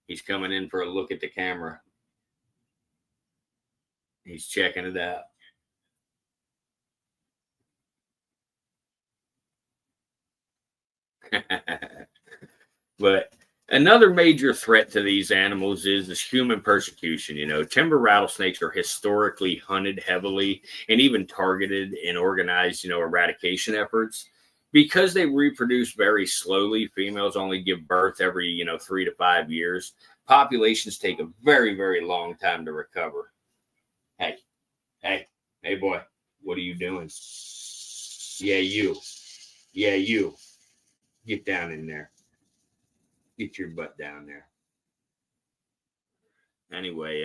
He's coming in for a look at the camera. He's checking it out. But another major threat to these animals is human persecution. Timber rattlesnakes are historically hunted heavily and even targeted in organized, eradication efforts. Because they reproduce very slowly, females only give birth every, 3 to 5 years. Populations take a very, very long time to recover. Hey, boy, what are you doing? Yeah, you. Yeah, you. Get down in there. Get your butt down there. Anyway,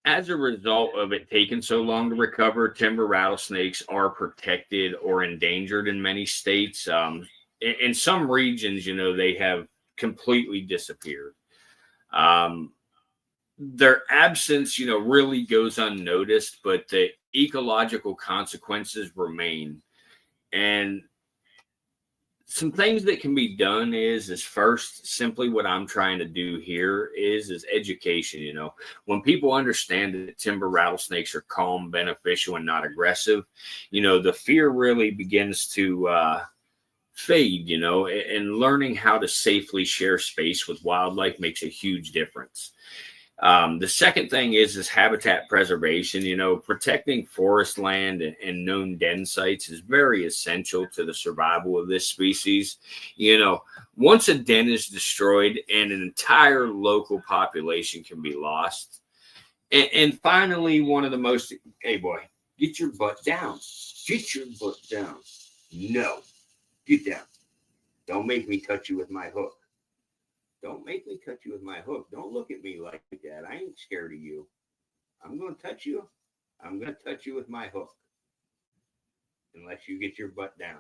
as a result of it taking so long to recover, timber rattlesnakes are protected or endangered in many states. In some regions, they have completely disappeared. Their absence, really goes unnoticed, but the ecological consequences remain. And some things that can be done is first, simply what I'm trying to do here is education. When people understand that timber rattlesnakes are calm, beneficial, and not aggressive, the fear really begins to fade. And learning how to safely share space with wildlife makes a huge difference. The second thing is habitat preservation. Protecting forest land and known den sites is very essential to the survival of this species. Once a den is destroyed, and an entire local population can be lost. And finally, one of the most, hey boy, get your butt down. Get your butt down. No, get down. Don't make me touch you with my hook. Don't make me touch you with my hook. Don't look at me like that. I ain't scared of you. I'm going to touch you. I'm going to touch you with my hook. Unless you get your butt down.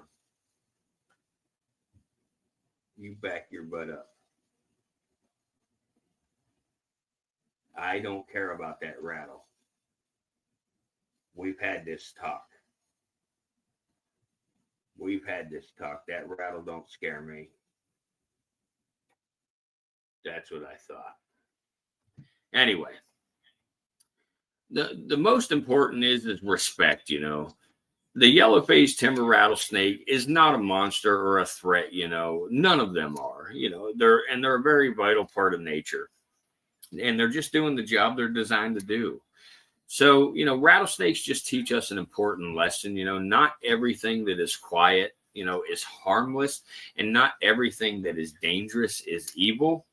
You back your butt up. I don't care about that rattle. We've had this talk. That rattle don't scare me. That's what I thought. Anyway, the most important is respect. The yellow-faced timber rattlesnake is not a monster or a threat. None of them are. They're a very vital part of nature, and they're just doing the job they're designed to do. So rattlesnakes just teach us an important lesson. Not everything that is quiet, is harmless, and not everything that is dangerous is evil.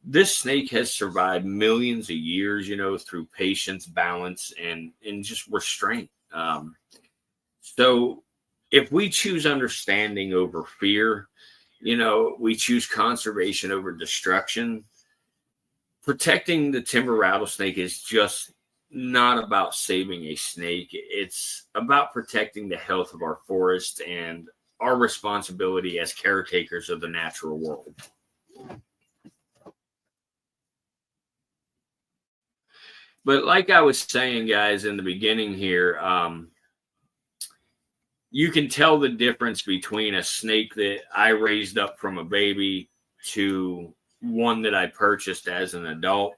This snake has survived millions of years, through patience, balance, and just restraint. So if we choose understanding over fear, we choose conservation over destruction. Protecting the timber rattlesnake is just not about saving a snake. It's about protecting the health of our forest and our responsibility as caretakers of the natural world. But like I was saying, guys, in the beginning here, you can tell the difference between a snake that I raised up from a baby to one that I purchased as an adult.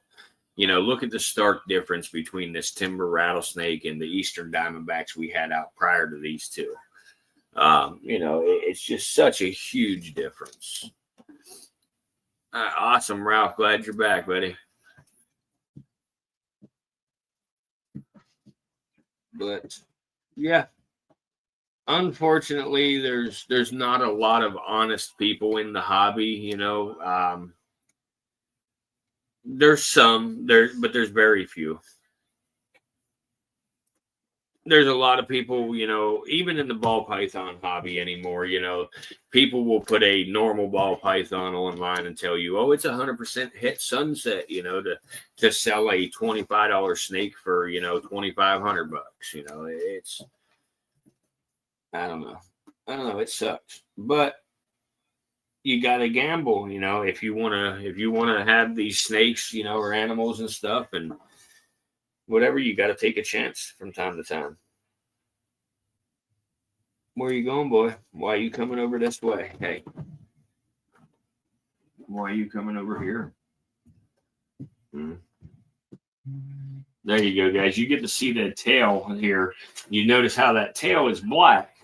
You know, look at the stark difference between this timber rattlesnake and the eastern diamondbacks we had out prior to these two. You know, it's just such a huge difference. Awesome, Ralph. Glad you're back, buddy. But yeah, unfortunately, there's not a lot of honest people in the hobby. You know, there's some there, but there's very few. There's a lot of people, you know, even in the ball python hobby anymore, you know, people will put a normal ball python online and tell you, oh, it's 100% hit sunset, you know, to sell a $25 snake for, you know, $2,500. You know, it's, I don't know, it sucks, but you got to gamble, you know, if you want to have these snakes, you know, or animals and stuff and whatever, you got to take a chance from time to time. Where you going, boy? Why are you coming over this way? Hey, why are you coming over here? There you go, guys. You get to see the tail here. You notice how that tail is black.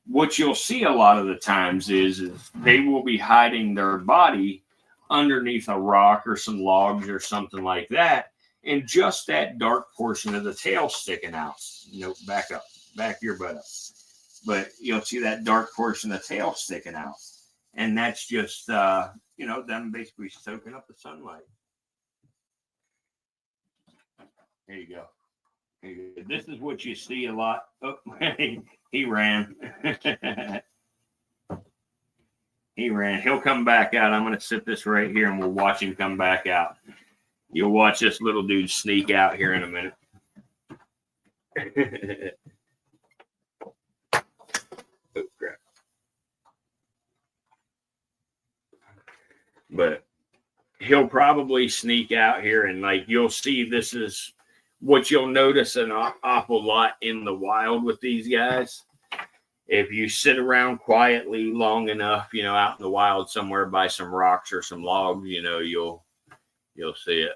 What you'll see a lot of the times is they will be hiding their body underneath a rock or some logs or something like that. And just that dark portion of the tail sticking out. You know, back up, back your butt up. But you'll see that dark portion of the tail sticking out. And that's just, you know, them basically soaking up the sunlight. There you go. This is what you see a lot. Oh, he ran. He ran. He'll come back out. I'm going to sit this right here and we'll watch him come back out. You'll watch this little dude sneak out here in a minute. Oh, crap. But he'll probably sneak out here and like you'll see this is what you'll notice an awful lot in the wild with these guys. If you sit around quietly long enough, you know, out in the wild somewhere by some rocks or some logs, you know, you'll see it.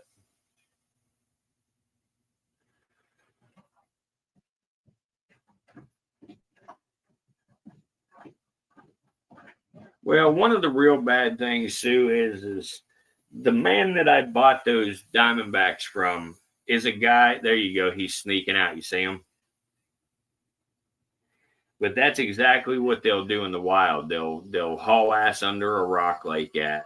Well, one of the real bad things, Sue, is the man that I bought those diamondbacks from is a guy. There you go. He's sneaking out. You see him? But that's exactly what they'll do in the wild. They'll haul ass under a rock like that.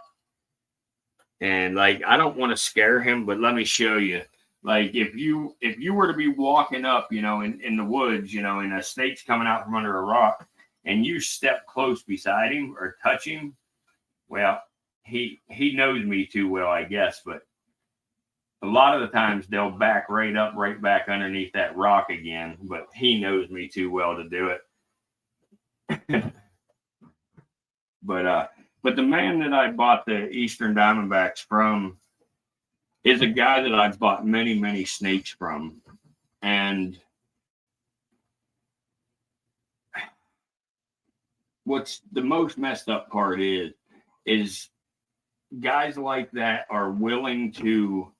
And like I don't want to scare him, but let me show you. Like if you were to be walking up, you know, in the woods, you know, and a snake's coming out from under a rock, and you step close beside him or touch him, well, he knows me too well, I guess, but a lot of the times they'll back right back underneath that rock again, but he knows me too well to do it. But the man that I bought the Eastern Diamondbacks from is a guy that I've bought many, many snakes from. And what's the most messed up part is guys like that are willing to,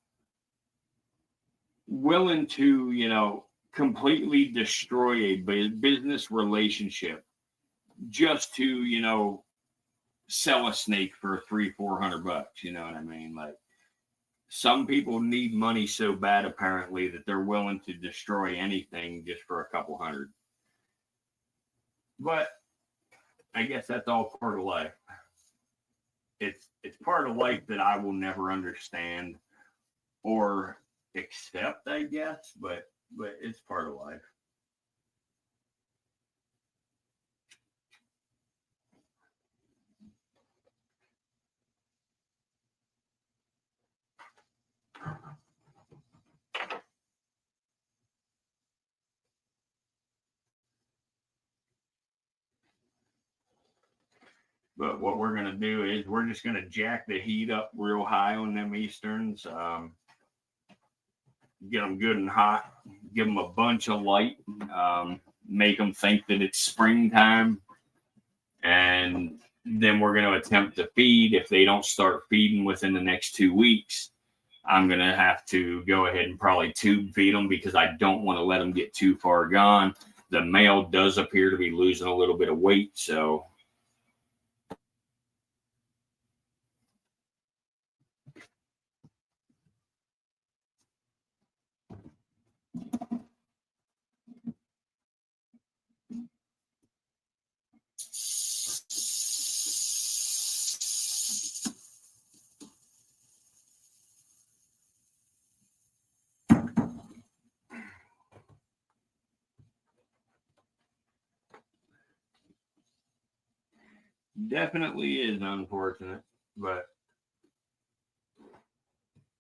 you know, completely destroy a business relationship just to, you know, sell a snake for $300-400. You know what I mean? Like some people need money so bad, apparently, that they're willing to destroy anything just for a couple hundred. But I guess that's all part of life. It's part of life that I will never understand or accept, I guess, but it's part of life. But what we're going to do is we're just going to jack the heat up real high on them Easterns. Get them good and hot. Give them a bunch of light. make them think that it's springtime, and then we're going to attempt to feed. If they don't start feeding within the next 2 weeks, I'm going to have to go ahead and probably tube feed them because I don't want to let them get too far gone. The male does appear to be losing a little bit of weight, so definitely is unfortunate. But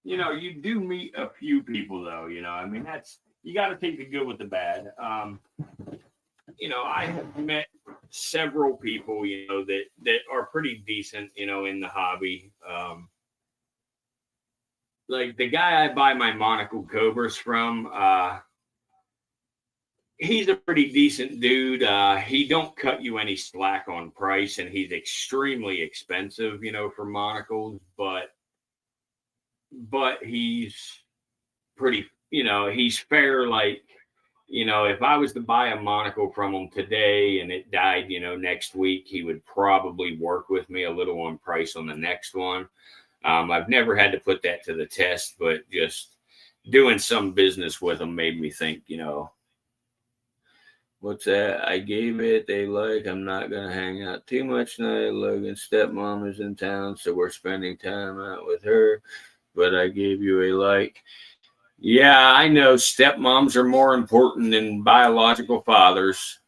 you do meet a few people, though. I mean, that's you got to take the good with the bad. I have met several people, that are pretty decent, in the hobby. Like the guy I buy my monocle cobras from, he's a pretty decent dude. He don't cut you any slack on price, and he's extremely expensive, for monocles, but he's pretty, he's fair. Like, if I was to buy a monocle from him today and it died, next week, he would probably work with me a little on price on the next one. I've never had to put that to the test, but just doing some business with him made me think, what's that? I gave it. They like, I'm not going to hang out too much tonight. Logan's stepmom is in town, so we're spending time out with her. But I gave you a like. Yeah, I know stepmoms are more important than biological fathers.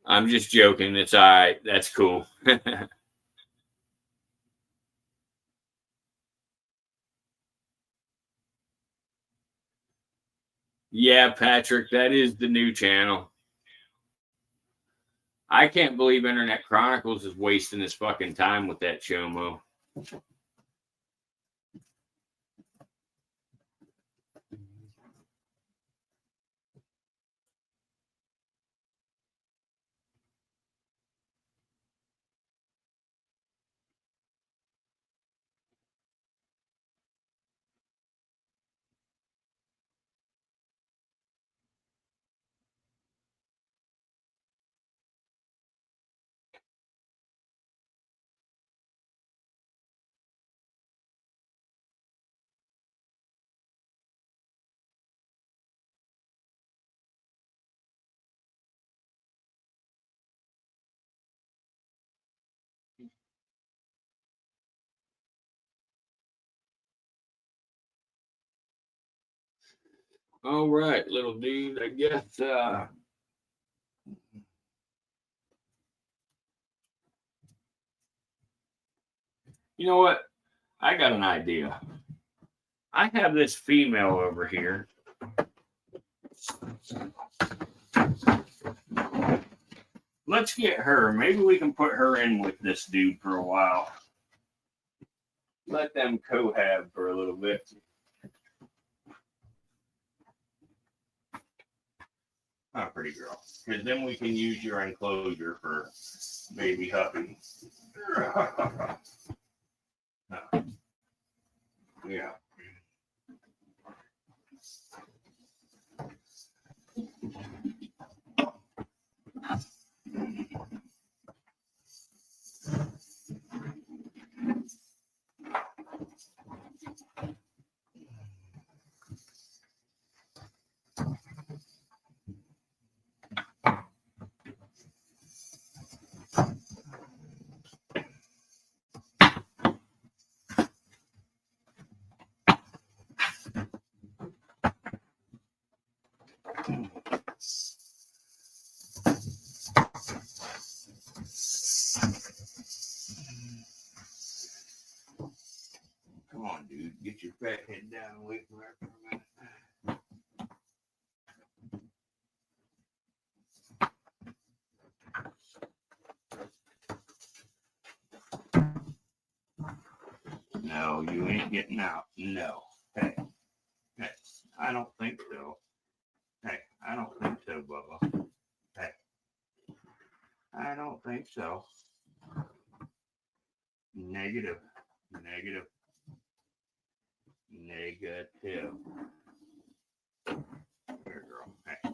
I'm just joking. It's all right. That's cool. Yeah, Patrick, that is the new channel. I can't believe Internet Chronicles is wasting his fucking time with that Chomo. All right, little dude. I guess you know what? I got an idea. I have this female over here. Let's get her. Maybe we can put her in with this dude for a while. Let them cohab for a little bit. Oh, pretty girl. Because then we can use your enclosure for baby huppy. Yeah. Come on, dude. Get your fat head down and wait for her for a minute. No, you ain't getting out. No. Hey. Hey. I don't think so. Hey. I don't think so, Bubba. Hey, I don't think so. Negative. Negative. Negative. There, girl. Hey.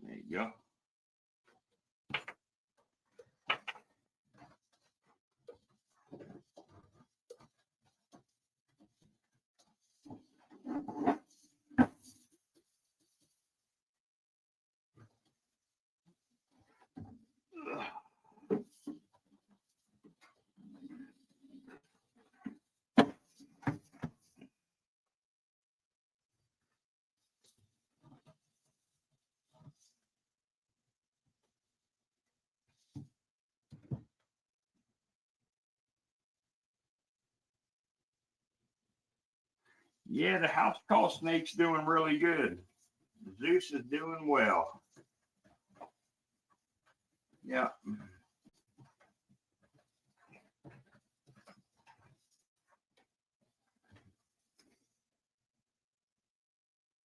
There you go. Yeah, the house call snake's doing really good. Zeus is doing well. Yeah.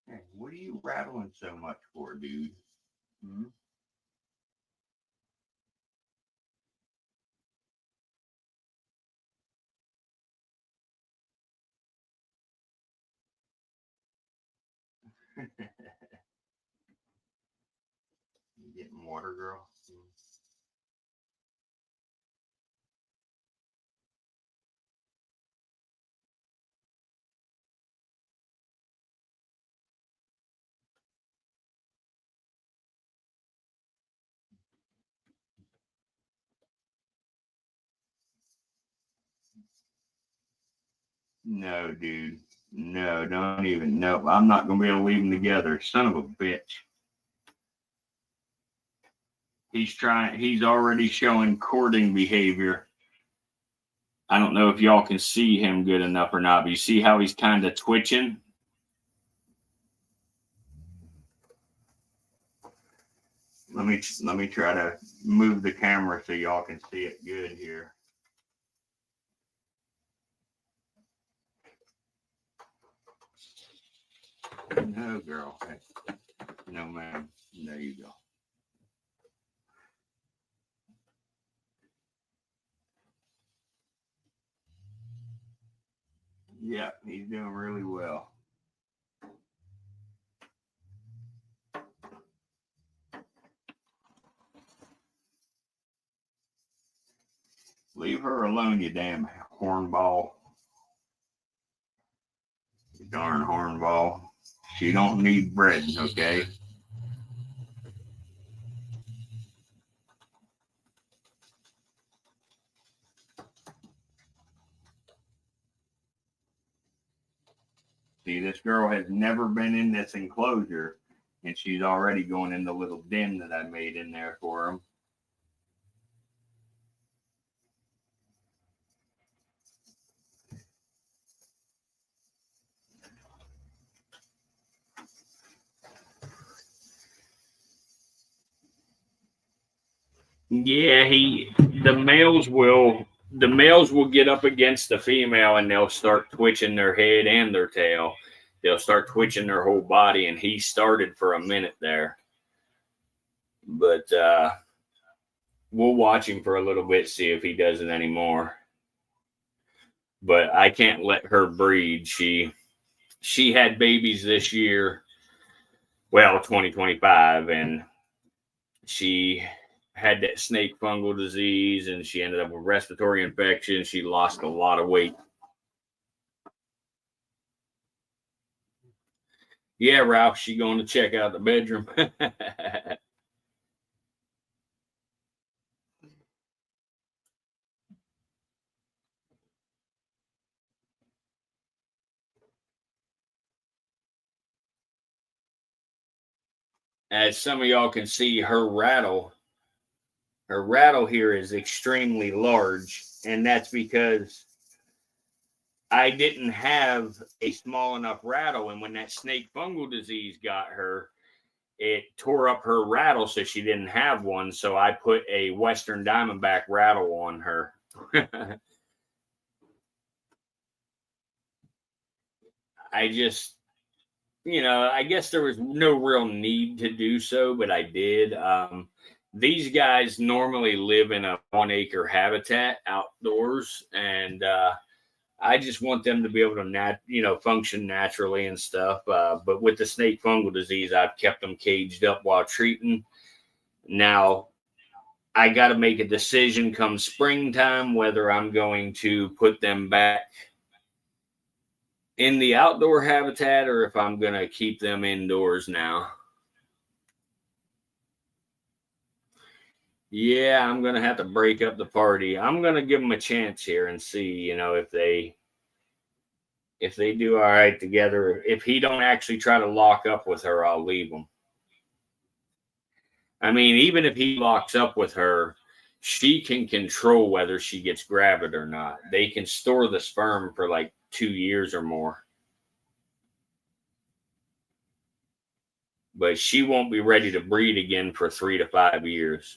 Hey, what are you rattling so much for, dude? Hmm? You getting water, girl? No, dude. No, don't even. No, I'm not going to be able to leave them together. Son of a bitch. He's already showing courting behavior. I don't know if y'all can see him good enough or not, but you see how he's kind of twitching? Let me try to move the camera so y'all can see it good here. No, girl. Hey. No, ma'am. There you go. Yeah, he's doing really well. Leave her alone, you damn hornball. You darn hornball. She don't need bread, okay? See, this girl has never been in this enclosure, and she's already going in the little den that I made in there for him. Yeah, the males will get up against the female and they'll start twitching their head and their tail. They'll start twitching their whole body, and he started for a minute there. But we'll watch him for a little bit, see if he does it anymore. But I can't let her breed. She had babies this year, well, 2025, and she had that snake fungal disease, and she ended up with respiratory infection. She lost a lot of weight. Yeah, Ralph, she going to check out the bedroom. As some of y'all can see, her rattle here is extremely large, and that's because I didn't have a small enough rattle. And when that snake fungal disease got her, it tore up her rattle, so she didn't have one. So I put a Western Diamondback rattle on her. I just, I guess there was no real need to do so, but I did. These guys normally live in a 1 acre habitat outdoors, and I just want them to be able to function naturally and stuff. But with the snake fungal disease, I've kept them caged up while treating. Now I got to make a decision come springtime whether I'm going to put them back in the outdoor habitat or if I'm going to keep them indoors now. Yeah, I'm going to have to break up the party. I'm going to give them a chance here and see, if they do all right together. If he don't actually try to lock up with her, I'll leave them. I mean, even if he locks up with her, she can control whether she gets gravid or not. They can store the sperm for like 2 years or more. But she won't be ready to breed again for 3 to 5 years.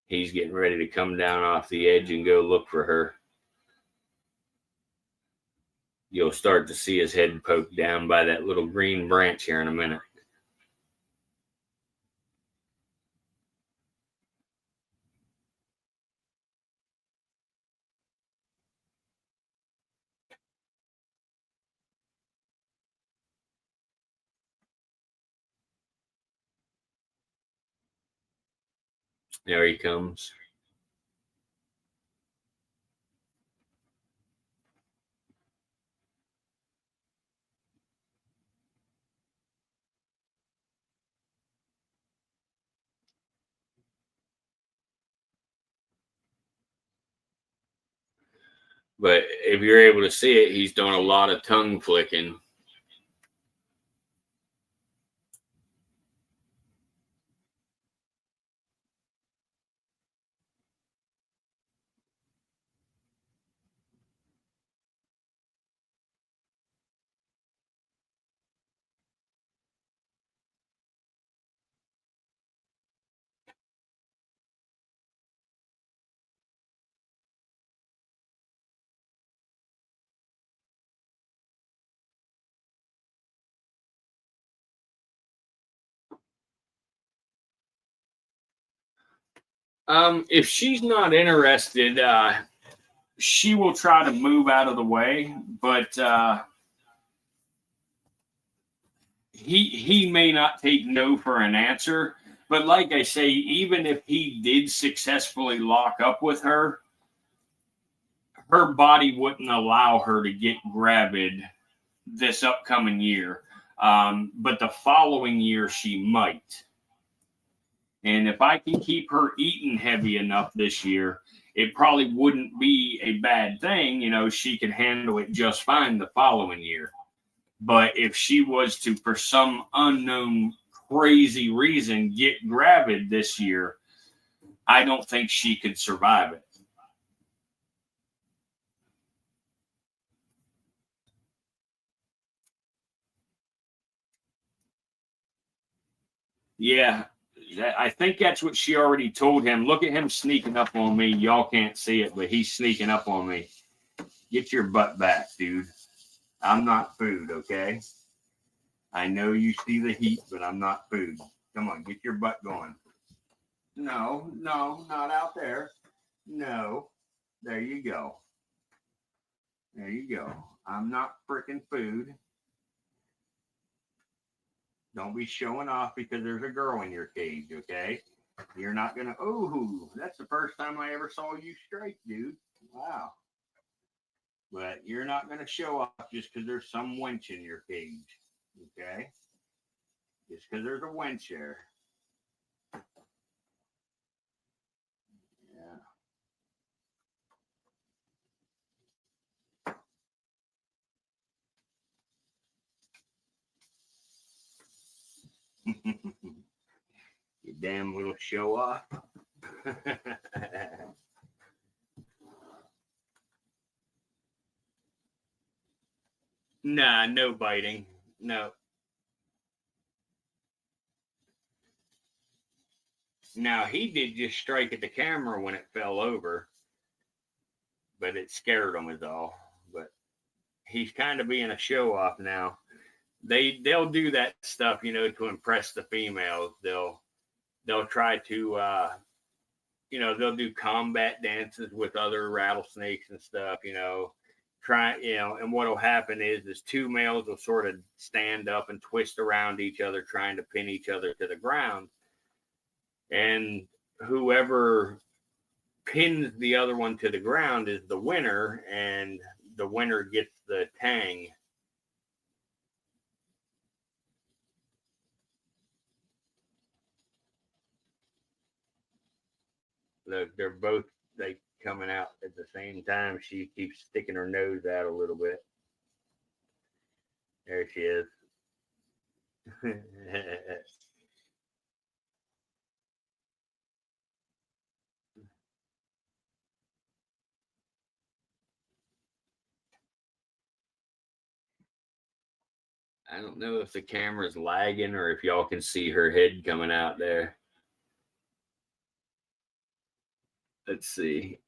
He's getting ready to come down off the edge and go look for her. You'll start to see his head poke down by that little green branch here in a minute. There he comes. But if you're able to see it, he's doing a lot of tongue flicking. If she's not interested, she will try to move out of the way, but he may not take no for an answer. But like I say, even if he did successfully lock up with her, her body wouldn't allow her to get gravid this upcoming year. But the following year, she might. And if I can keep her eating heavy enough this year, it probably wouldn't be a bad thing. She could handle it just fine the following year. But if she was to, for some unknown crazy reason, get gravid this year, I don't think she could survive it. Yeah, I think that's what she already told him. Look at him sneaking up on me. Y'all can't see it, but he's sneaking up on me. Get your butt back, dude. I'm not food, okay? I know you see the heat, but I'm not food. Come on, get your butt going. No, not out there. No. There you go. There you go. I'm not freaking food. Don't be showing off because there's a girl in your cage, okay? You're not gonna. Oh, that's the first time I ever saw you strike, dude. Wow. But you're not gonna show off just because there's some wench in your cage, okay? Just because there's a wench there. Yeah. damn little show off. Nah, no biting. No. Now, he did just strike at the camera when it fell over, but it scared him is all. But he's kind of being a show off now. They'll do that stuff, you know, to impress the females. They'll try to you know, they'll do combat dances with other rattlesnakes and stuff, you know, and what'll happen is two males will sort of stand up and twist around each other, trying to pin each other to the ground. And whoever pins the other one to the ground is the winner, and the winner gets the tang. Look, they're both like coming out at the same time. She keeps sticking her nose out a little bit. There she is. I don't know if the camera's lagging or if y'all can see her head coming out there. Let's see.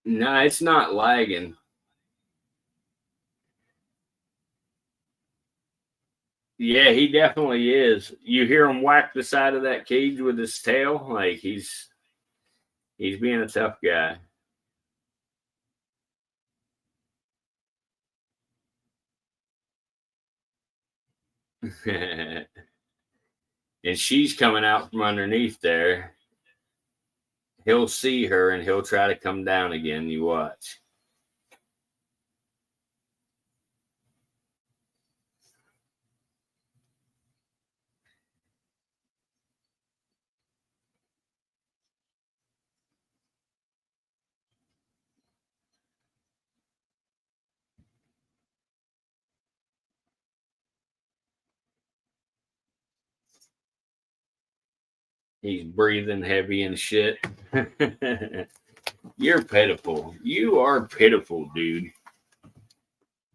No, it's not lagging. Yeah, he definitely is. You hear him whack the side of that cage with his tail, like he's being a tough guy. And she's coming out from underneath there. He'll see her and he'll try to come down again. You watch. He's breathing heavy and shit. You're pitiful. You are pitiful, dude.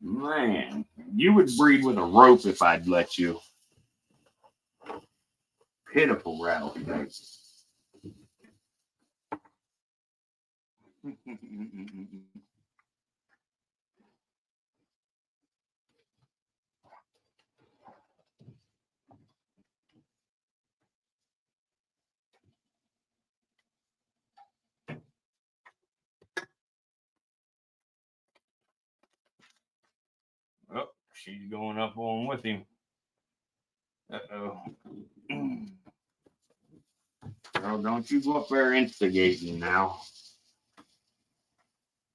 Man, you would breed with a rope if I'd let you. Pitiful rattlesnake. Oh, she's going up on with him. Uh-oh. Girl, don't you go up there instigating now.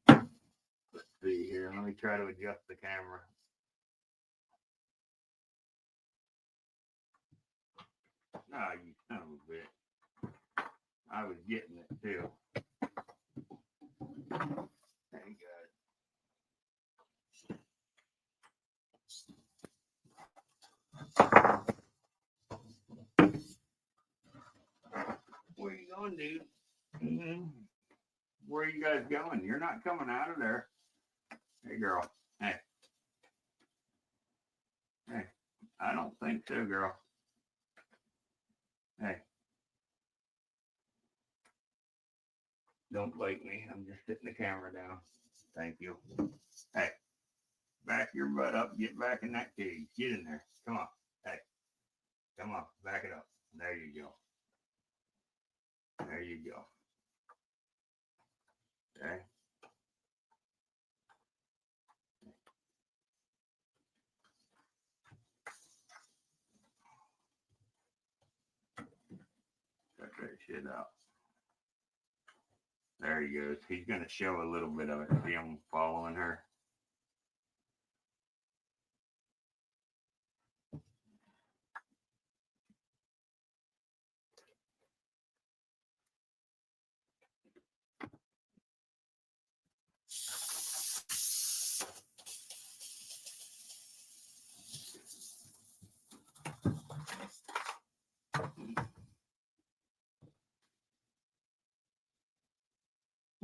Let's see here. Let me try to adjust the camera. Ah, you son of a bitch. I was getting it too. Thank God. Where you going, dude? Mm-hmm. Where are you guys going? You're not coming out of there. Hey, girl. Hey. Hey. I don't think so, girl. Hey. Don't bite me. I'm just sitting the camera down. Thank you. Hey. Back your butt up. Get back in that cage. Get in there. Come on. Hey. Come on. Back it up. There you go. There you go. Okay. Cut that shit out. There he goes. He's going to show a little bit of it. See him following her.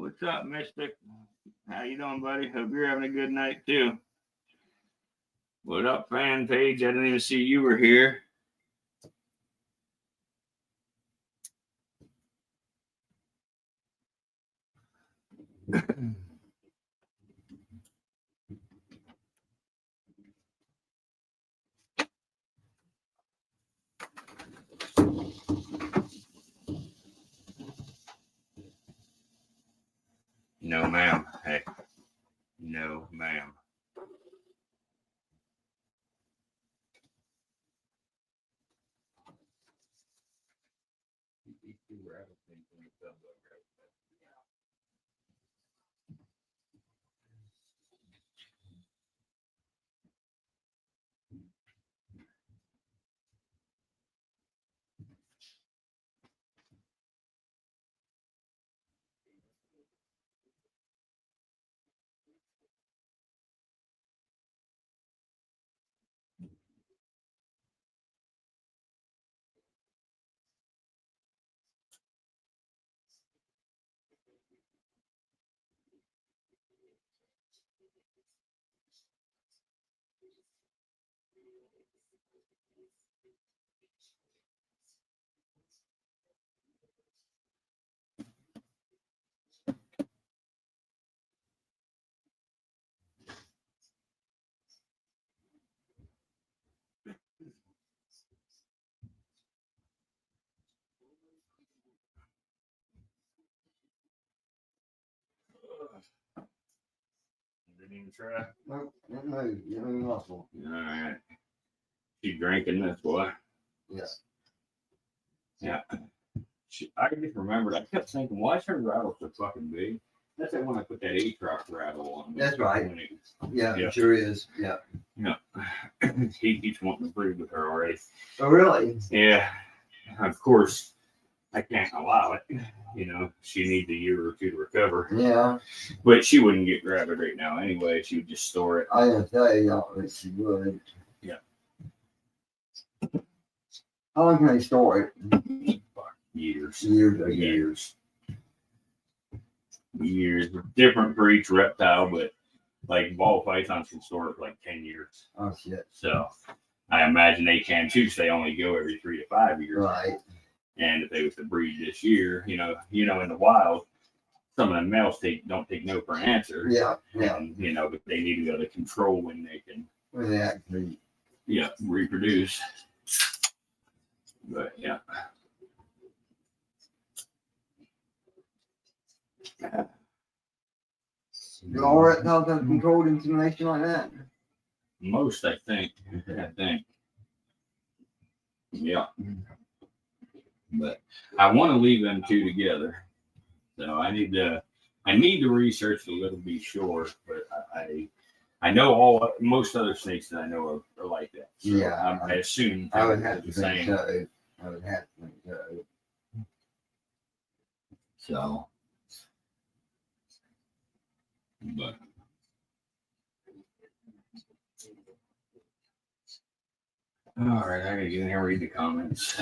What's up, Mystic? How you doing, buddy? Hope you're having a good night too. What up, fan page? I didn't even see you were here. No, ma'am. Hey, no, ma'am. Didn't even try. No, you're muscle. All right. She drinking this, boy. Yeah. Yeah. I just remembered. I kept thinking, why is her rattle so fucking big? That's that when I put that A-truck rattle on. That's right. Yeah, yeah. It sure is. Yeah. Yeah. He keeps wanting to breed with her already. Oh, really? Yeah. Of course, I can't allow it. You know, she needs a year or two to recover. Yeah. But she wouldn't get gravid right now anyway. She would just store it. I gotta tell you, that she would. Yeah. How long can I store it? Years. Years. Years. Different for each reptile, but like ball pythons can store it for like 10 years. Oh, shit. So I imagine they can too, because they only go every 3 to 5 years. Right. And if they was to breed this year, you know, in the wild, some of the males don't take no for an answer. Yeah. Yeah. And, you know, but they need to be able to control when they can. When they actually. Yeah, reproduce. But yeah. You all right now have controlled insemination like that? Most, I think. Yeah. But I want to leave them two together. So I need to research a little, be sure. But I know most other snakes that I know are like that. So yeah. I assume I would have to the think same. so. I would have to think so. So, but all right, I gotta get in here and read the comments.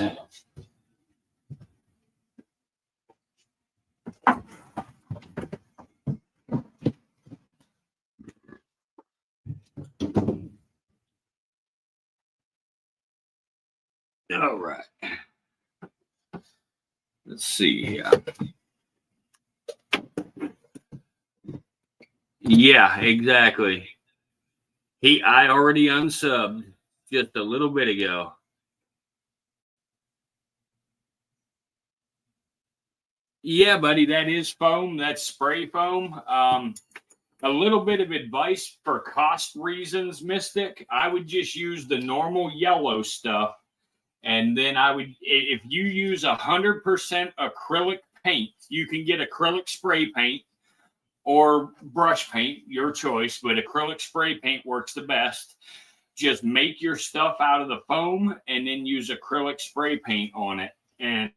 All right. Let's see here. Yeah, exactly. I already unsubbed just a little bit ago. Yeah, buddy, that is foam. That's spray foam. A little bit of advice for cost reasons, Mystic. I would just use the normal yellow stuff. And then if you use 100% acrylic paint, you can get acrylic spray paint or brush paint, your choice, but acrylic spray paint works the best. Just make your stuff out of the foam and then use acrylic spray paint on it. And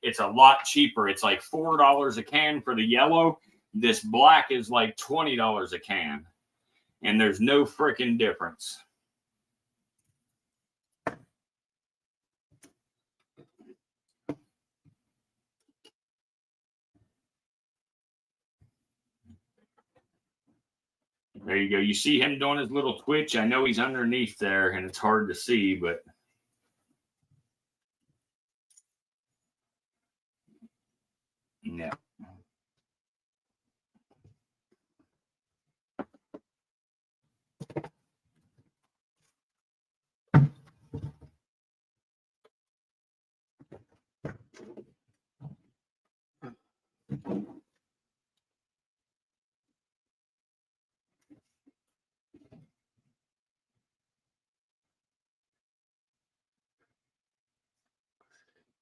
it's a lot cheaper. It's like $4 a can for the yellow. This black is like $20 a can. And there's no freaking difference. There you go. You see him doing his little twitch. I know he's underneath there, and it's hard to see, but yeah.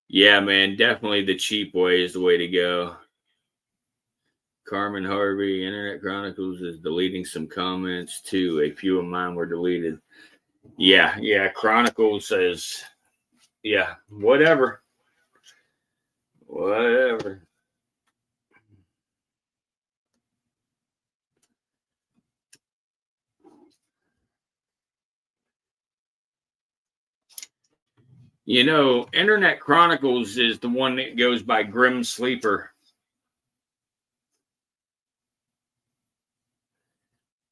Yeah, man, definitely the cheap way is the way to go. Carmen Harvey, Internet Chronicles is deleting some comments too. A few of mine were deleted. Yeah. Chronicles says, yeah, whatever. Whatever. You know, Internet Chronicles is the one that goes by Grim Sleeper.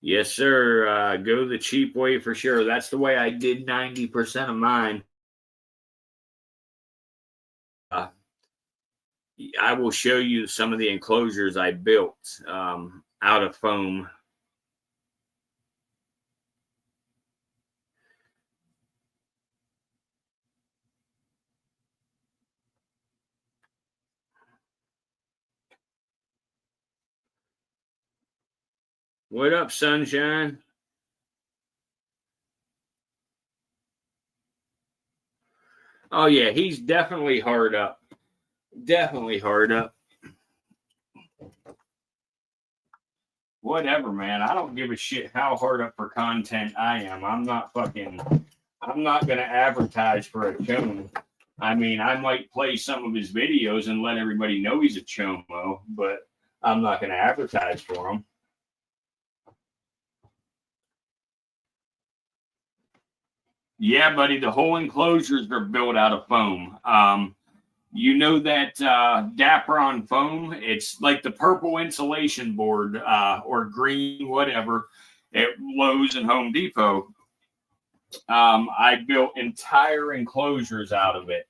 Yes, sir. Go the cheap way for sure. That's the way I did 90% of mine. Uh, I will show you some of the enclosures I built out of foam. What up, sunshine? Oh, yeah, he's definitely hard up. Definitely hard up. Whatever, man. I don't give a shit how hard up for content I am. I'm not going to advertise for a chone. I mean, I might play some of his videos and let everybody know he's a chomo, but I'm not going to advertise for him. Yeah, buddy, the whole enclosures are built out of foam. You know that Dapron foam? It's like the purple insulation board or green, whatever, at Lowe's and Home Depot. I built entire enclosures out of it.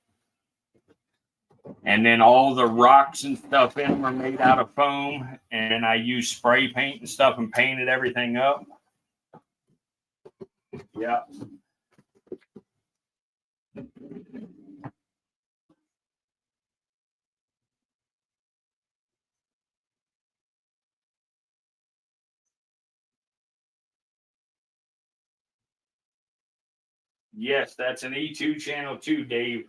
And then all the rocks and stuff in them are made out of foam. And I used spray paint and stuff and painted everything up. Yeah. Yes, that's an E2 channel too, Dave.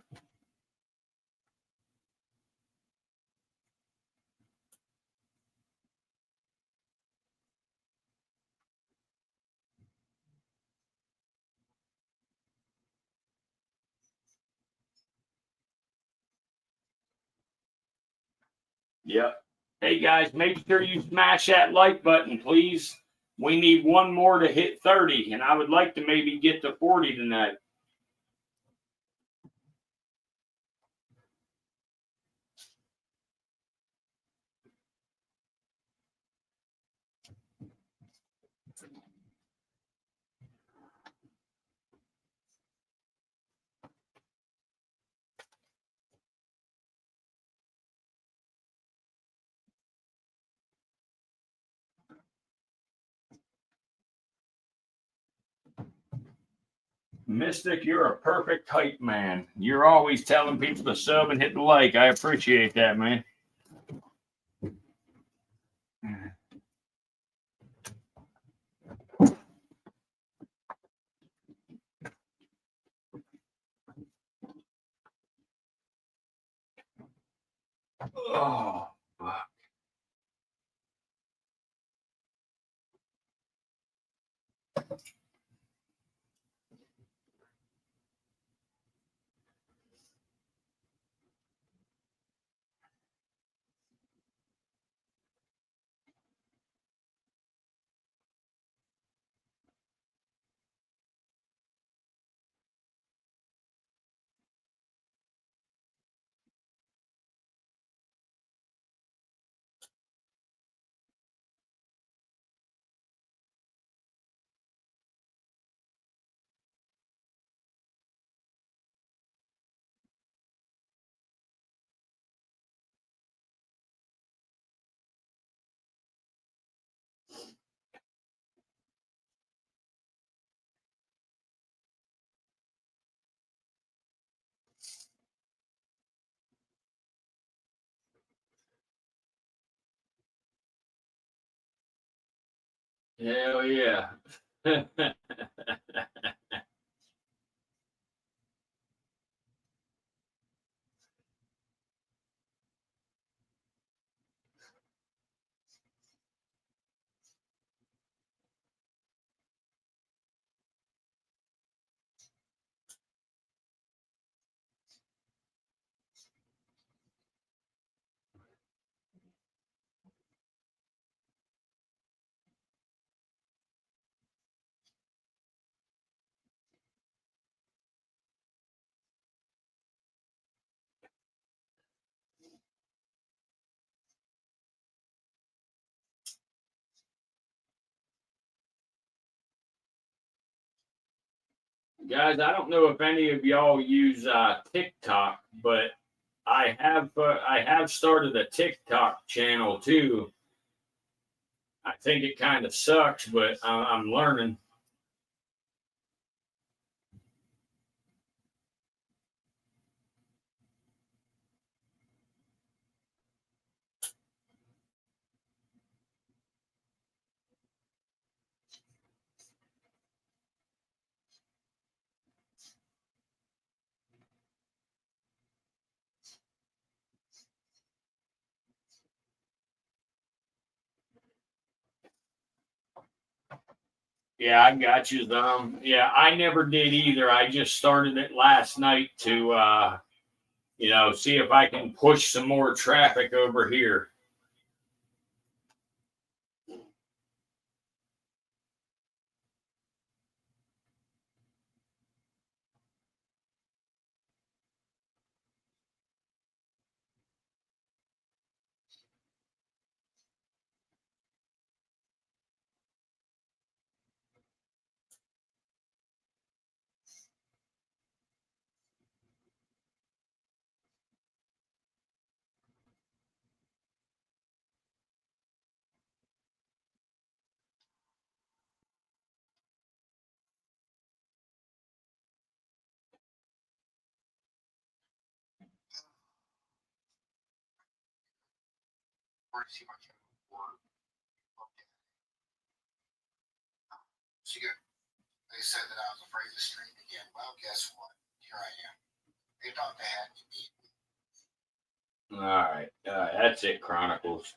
Yep. Hey guys, make sure you smash that like button, please. We need one more to hit 30, and I would like to maybe get to 40 tonight. Mystic, you're a perfect hype man. You're always telling people to sub and hit the like. I appreciate that, man. Oh, fuck. Hell yeah. Guys, I don't know if any of y'all use TikTok, but I have started a TikTok channel too. I think it kind of sucks, but I'm learning. Yeah, I got you, Yeah, I never did either. I just started it last night to, see if I can push some more traffic over here. They said that I was afraid to stream again. Well, guess what? Here I am. They thought they had to beat me. All right. That's it, Chronicles.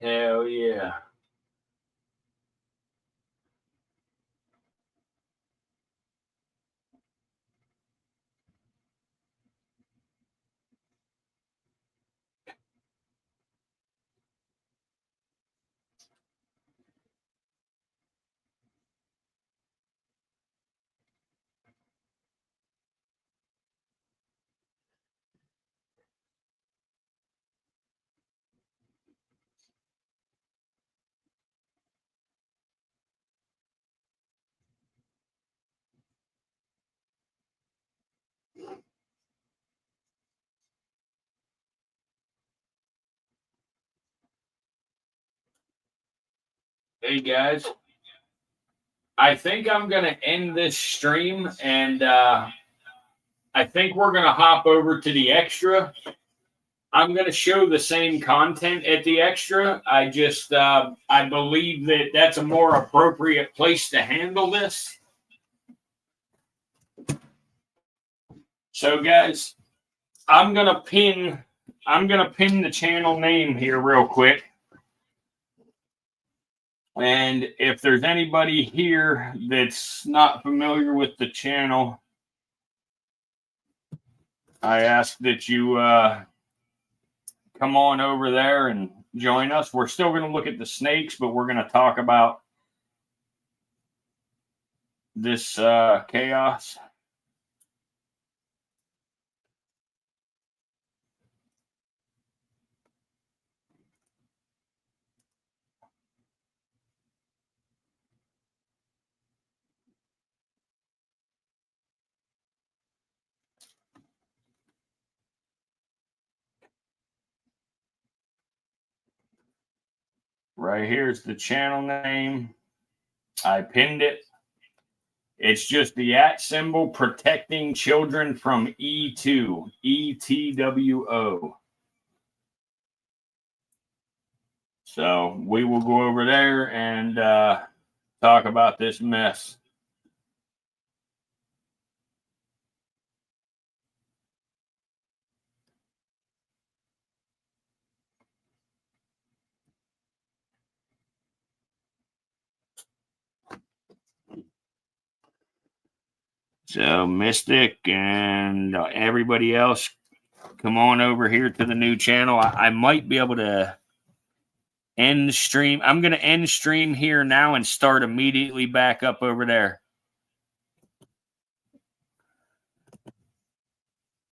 Hell yeah. Hey guys, I think I'm going to end this stream, and I think we're going to hop over to the extra. I'm going to show the same content at the extra. I just, I believe that that's a more appropriate place to handle this. So guys, I'm going to pin the channel name here real quick. And if there's anybody here that's not familiar with the channel, I ask that you come on over there and join us. We're still going to look at the snakes, but we're going to talk about this chaos. Right here's the channel name. I pinned it. It's just the @ symbol protecting children from E2, ETWO. So we will go over there and talk about this mess. So Mystic and everybody else, come on over here to the new channel. I might be able to end stream. I'm going to end stream here now and start immediately back up over there.